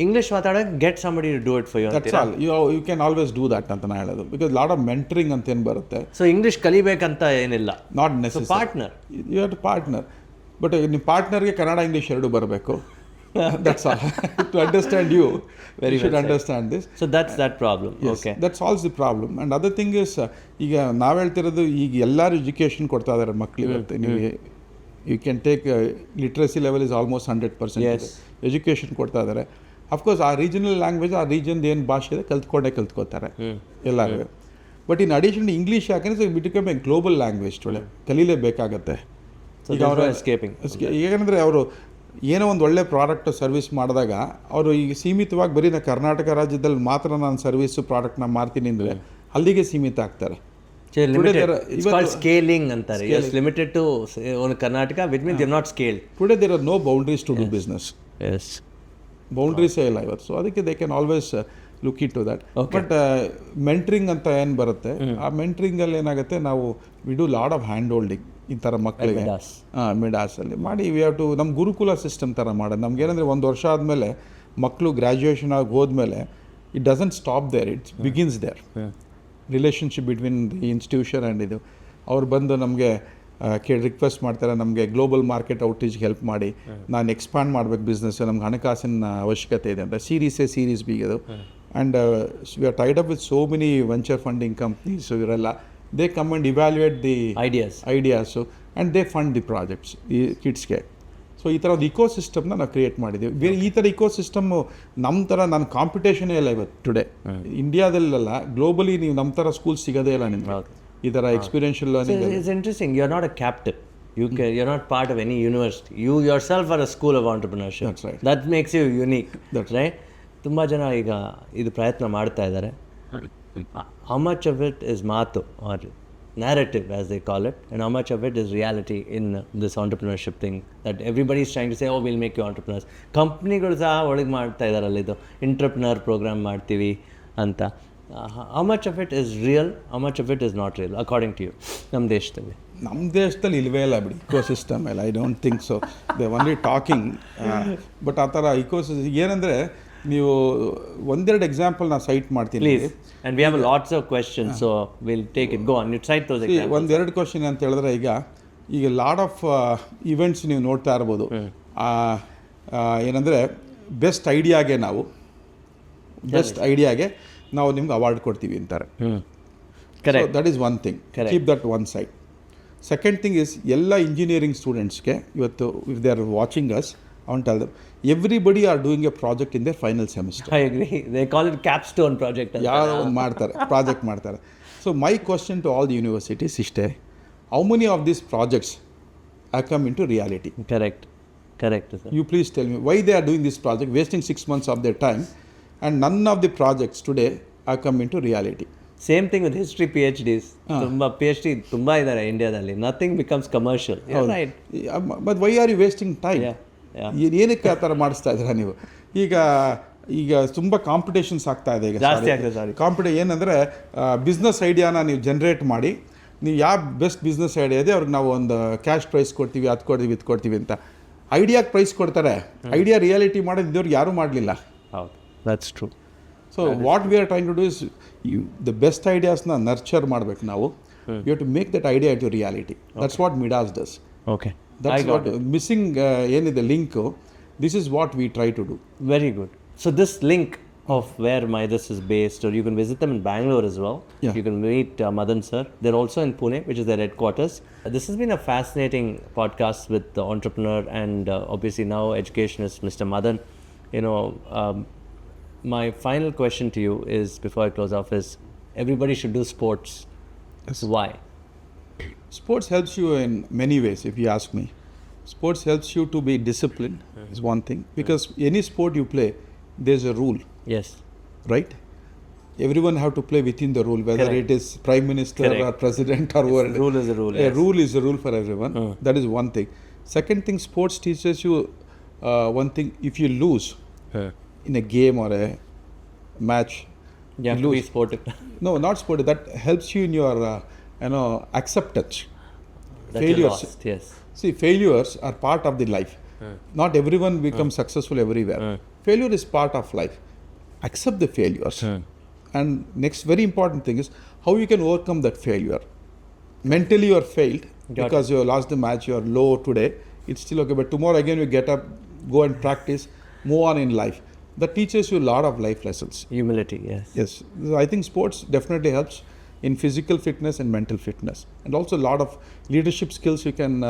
English ಮಾತಾಡೋಕೆ get somebody to do it for you. That's all. You can always do that ಅಂತ ನಾನು ಹೇಳೋದು. Because lot of mentoring ಅಂತ ಏನು ಬರುತ್ತೆ. So English ಕಲಿಬೇಕಂತ ಏನಿಲ್ಲ. Not necessary. So partner. You have to partner. But ನಿಮ್ಮ ಪಾರ್ಟ್ನರ್ಗೆ Kannada English ಎರಡು ಬರಬೇಕು. That's all. To understand you, you should understand this. So that's that problem. Yes, Okay. that solves the problem. And other thing is, ಈಗ ನಾವು ಹೇಳ್ತಿರೋದು ಈಗ ಎಲ್ಲರೂ education ಕೊಡ್ತಾ ಇದ್ದಾರೆ ಮಕ್ಕಳಿಗೆ. ನಿಮಗೆ you can take literacy level is almost 100%. Education ಕೊಡ್ತಾ ಇದ್ದಾರೆ. ಅಫ್ಕೋರ್ಸ್ ಆ ರೀಜನಲ್ ಲ್ಯಾಂಗ್ವೇಜ್, ಆ ರೀಜನ್ದು ಏನು ಭಾಷೆ ಇದೆ ಕಲ್ತ್ಕೋತಾರೆ ಎಲ್ಲರೂ. ಬಟ್ ಇನ್ ಅಡಿಷನ್ ಇಂಗ್ಲೀಷ್ ಯಾಕಂದರೆ it become a global language today, ಕಲೀಲೇಬೇಕಾಗತ್ತೆ. ಈಗ ಅವರು ಎಸ್ಕೇಪಿಂಗ್. ಏಕೆಂದರೆ ಅವರು ಏನೋ ಒಂದು ಒಳ್ಳೆ ಪ್ರಾಡಕ್ಟ್ ಸರ್ವಿಸ್ ಮಾಡಿದಾಗ ಅವರು ಈಗ ಸೀಮಿತವಾಗಿ ಬರೀ ನಾನು ಕರ್ನಾಟಕ ರಾಜ್ಯದಲ್ಲಿ ಮಾತ್ರ ನಾನು ಸರ್ವಿಸು ಪ್ರಾಡಕ್ಟ್ನ ಮಾರ್ತೀನಿ ಅಂದರೆ ಅಲ್ಲಿಗೆ ಸೀಮಿತ ಆಗ್ತಾರೆ. It's called scaling ಅಂತಾರೆ. Yes, limited to only Karnataka, which means they have not scaled. Today there are no boundaries to do business. Yes. Boundaries ಇಲ್ಲ ಇವತ್ತು. ಸೊ ಅದಕ್ಕೆ they can always look into that. But mentoring ಅಂತ ಏನು ಬರುತ್ತೆ, ಆ ಮೆಂಟ್ರಿಂಗಲ್ಲಿ ಏನಾಗುತ್ತೆ, ನಾವು we do lot of hand holding ಈ ಥರ ಮಕ್ಕಳಿಗೆ. ಮಿಡಾಸಲ್ಲಿ ಮಾಡಿ ವಿ ಹ್ಯಾವ್ ಟು, ನಮ್ಮ ಗುರುಕುಲ ಸಿಸ್ಟಮ್ ಥರ ಮಾಡೋದು. ನಮ್ಗೇನಂದರೆ 1 ವರ್ಷ ಆದಮೇಲೆ ಮಕ್ಕಳು ಗ್ರ್ಯಾಜುಯೇಷನ್ ಆಗಿ ಹೋದ್ಮೇಲೆ it doesn't stop there, it's begins there. Relationship between the institution and ಇದು. ಅವ್ರು ಬಂದು ನಮಗೆ ರಿಕ್ವೆಸ್ಟ್ ಮಾಡ್ತಾರೆ, ನಮಗೆ ಗ್ಲೋಬಲ್ ಮಾರ್ಕೆಟ್ ಔಟ್ರೀಚ್ಗೆ ಹೆಲ್ಪ್ ಮಾಡಿ, ನಾನು ಎಕ್ಸ್ಪಾಂಡ್ ಮಾಡಬೇಕು ಬಿಸ್ನೆಸ್, ನಮ್ಗೆ ಹಣಕಾಸಿನ ಅವಶ್ಯಕತೆ ಇದೆ ಅಂತ. ಸೀರೀಸ್ ಎ ಸೀರೀಸ್ ಬಿ ಅದು. And we are tied up with so many venture funding companies. ಇವರೆಲ್ಲ they come and evaluate the ideas and they fund the projects ಈ ಕಿಡ್ಸ್ಗೆ. ಸೊ ಈ ಥರ ಒಂದು ಇಕೋ ಸಿಸ್ಟಮ್ನ ನಾವು ಕ್ರಿಯೇಟ್ ಮಾಡಿದ್ದೀವಿ. ಬೇರೆ ಈ ಥರ ಇಕೋ ಸಿಸ್ಟಮ್ಮು ನಮ್ಮ ಥರ ನನ್ನ ಕಾಂಪಿಟೇಷನೇ ಇಲ್ಲ ಇವತ್ತು ಟುಡೇ ಇಂಡಿಯಾದಲ್ಲೆಲ್ಲ. ಗ್ಲೋಬಲಿ ನೀವು ನಮ್ಮ ಥರ ಸ್ಕೂಲ್ ಸಿಗೋದೇ ಇಲ್ಲ ನಿಮಗೆ ಈ ಥರ experiential learning. It's interesting. You're not a captive. You're not part of any university. You yourself are a school of entrepreneurship. That's right. That makes you unique. That's right. ತುಂಬ ಜನ ಈಗ ಇದು ಪ್ರಯತ್ನ ಮಾಡ್ತಾ ಇದ್ದಾರೆ. How much of it is ಮಾತು or narrative as they call it, and how much of it is reality in this entrepreneurship thing that everybody is trying to say, oh, we'll make you entrepreneurs. ಕಂಪ್ನಿಗಳು ಸಹ ಒಳಗೆ ಮಾಡ್ತಾ ಇದ್ದಾರಲ್ಲ, ಇದು entrepreneur program ಮಾಡ್ತೀವಿ ಅಂತ. How much of it is real, how much of it is not real according to you? ನಮ್ಮ ದೇಶದಲ್ಲಿ ಇಲ್ವೇ ಇಲ್ಲ ಬಿಡಿ ಇಕೋ ಸಿಸ್ಟಮ್ ಎಲ್ಲ. I don't think so. They only talking. But ಆ ಥರ ಇಕೋ ಸಿಸ್ಟಮ್ ಏನಂದರೆ, ನೀವು ಒಂದೆರಡು ಎಕ್ಸಾಂಪಲ್ ನಾನು ಸೈಟ್ ಮಾಡ್ತೀನಿ. Please. And we have lots of questions, so we'll take it. Go on, you cite those examples. ಒಂದೆರಡು question ಅಂತ ಹೇಳಿದ್ರೆ, ಈಗ ಲಾಟ್ ಆಫ್ ಇವೆಂಟ್ಸ್ ನೀವು ನೋಡ್ತಾ ಇರ್ಬೋದು. ಏನಂದರೆ ಬೆಸ್ಟ್ ಐಡಿಯಾಗೆ ನಾವು ನಿಮ್ಗೆ ಅವಾರ್ಡ್ ಕೊಡ್ತೀವಿ ಅಂತಾರೆ. Correct. That is one thing. Keep that one side. Second thing is, ಎಲ್ಲ ಇಂಜಿನಿಯರಿಂಗ್ ಸ್ಟೂಡೆಂಟ್ಸ್ಗೆ ಇವತ್ತು if they are watching us, I want to tell them, everybody are doing a project in their final semester. I agree. They call it capstone project. ಯಾರೋ ಒಂದು ಮಾಡ್ತಾರೆ, project ಮಾಡ್ತಾರೆ. So my question to all the universities ಇಷ್ಟೇ, how many of these projects have come into reality? Correct, sir. You please tell me why they are doing this project, wasting 6 months of their time, and none of the projects today have come into reality. Same thing with history PhDs. ತುಂಬಾ PhD ತುಂಬಾ ಇದ್ದಾರೆ ಇಂಡಿಯಾದಲ್ಲಿ. Nothing becomes commercial. You're right. But why are you wasting time? ಏನಕ್ಕೆ ಆ ಥರ ಮಾಡಿಸ್ತಾ ಇದ್ದೀರಾ ನೀವು? ಈಗ ತುಂಬ ಕಾಂಪಿಟೇಷನ್ಸ್ ಆಗ್ತಾ ಇದೆ. ಈಗ ಜಾಸ್ತಿ ಆಗ್ತದೆ. ಏನಂದರೆ, ಬಿಸ್ನೆಸ್ ಐಡಿಯಾನ ನೀವು ಜನ್ರೇಟ್ ಮಾಡಿ, ನೀವು ಯಾವ ಬೆಸ್ಟ್ ಬಿಸ್ನೆಸ್ ಐಡಿಯಾ ಇದೆ ಅವ್ರಿಗೆ ನಾವು ಒಂದು ಕ್ಯಾಶ್ ಪ್ರೈಸ್ ಕೊಡ್ತೀವಿ, ಅದು ಕೊಡ್ತೀವಿ, ಇದು ಕೊಡ್ತೀವಿ ಅಂತ. ಐಡಿಯಾಗೆ ಪ್ರೈಸ್ ಕೊಡ್ತಾರೆ, ಐಡಿಯಾ ರಿಯಾಲಿಟಿ ಮಾಡೋದಿದ್ದವ್ರು ಯಾರೂ ಮಾಡಲಿಲ್ಲ. ಹೌದು, that's true. So what we are trying to do is, the best ಐಡಿಯಾಸ್ನ ನರ್ಚರ್ ಮಾಡಬೇಕು ನಾವು. You have to make that idea to reality. That's what Midas does. Okay. That's what missing ಏನಿದೆ link. This is what we try to do. Very good. So this link of where Midas is based, or you can visit them in Bangalore as well. Yeah. You can meet Madan sir. They're also in Pune, which is their headquarters. This has been a fascinating podcast with the entrepreneur and obviously now educationist Mr. Madan. My final question to you is, before I close off, is everybody should do sports. Yes. Why? Sports helps you in many ways, if you ask me. Sports helps you to be disciplined, is one thing. Because any sport you play, there's a rule. Yes. Right? Everyone have to play within the rule, whether it is Prime Minister or President or whatever. Rule is a rule. A rule is a rule for everyone. That is one thing. Second thing, sports teaches you one thing. If you lose in a game or match, You have you to be lose. sportive. No, not sportive. That helps you in your acceptance. That you Failures. lost, yes. See, failures are part of the life. Not everyone becomes successful everywhere. Failure is part of life. Accept the failures. And next very important thing is how you can overcome that failure. Mentally you are failed because you lost the match, you are low today. It's still okay, but tomorrow again you get up, go and practice, move on in life. That teaches you a lot of life lessons. Humility, yes. Yes, so I think sports definitely helps in physical fitness and mental fitness, and also a lot of leadership skills you can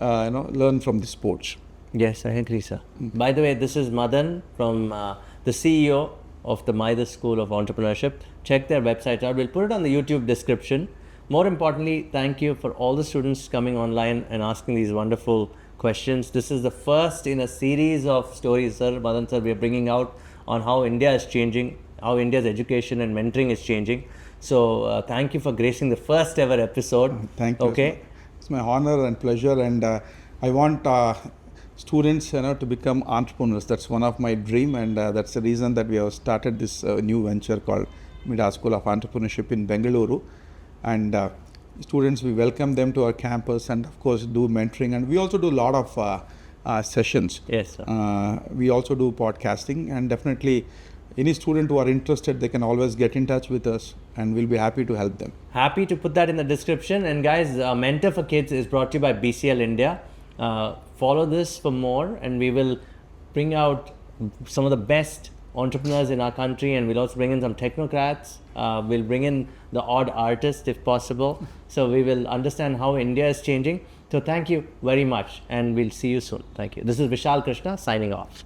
learn from the sports. Yes, I agree, sir. By the way, this is Madan from the CEO of the Midas School of Entrepreneurship. Check their website out. We'll put it on the YouTube description. More importantly, thank you for all the students coming online and asking these wonderful questions. This is the first in a series of stories, sir. Madan sir, we are bringing out on how India is changing, how India's education and mentoring is changing. So thank you for gracing the first ever episode. Thank you. Okay. It's my honor and pleasure, and I want students to become entrepreneurs. That's one of my dream, and that's the reason that we have started this new venture called Midas School of Entrepreneurship in Bengaluru. And students, we welcome them to our campus, and of course do mentoring, and we also do a lot of sessions. Yes, sir. We also do podcasting, and definitely any student who are interested, they can always get in touch with us, and we'll be happy to help them. Happy to put that in the description. And guys, Mentor for Kids is brought to you by BCL India. Follow this for more, and we will bring out some of the best entrepreneurs in our country, and we'll also bring in some technocrats. We'll bring in the odd artist if possible. So we will understand how India is changing. So thank you very much, and we'll see you soon. Thank you. This is Vishal Krishna signing off.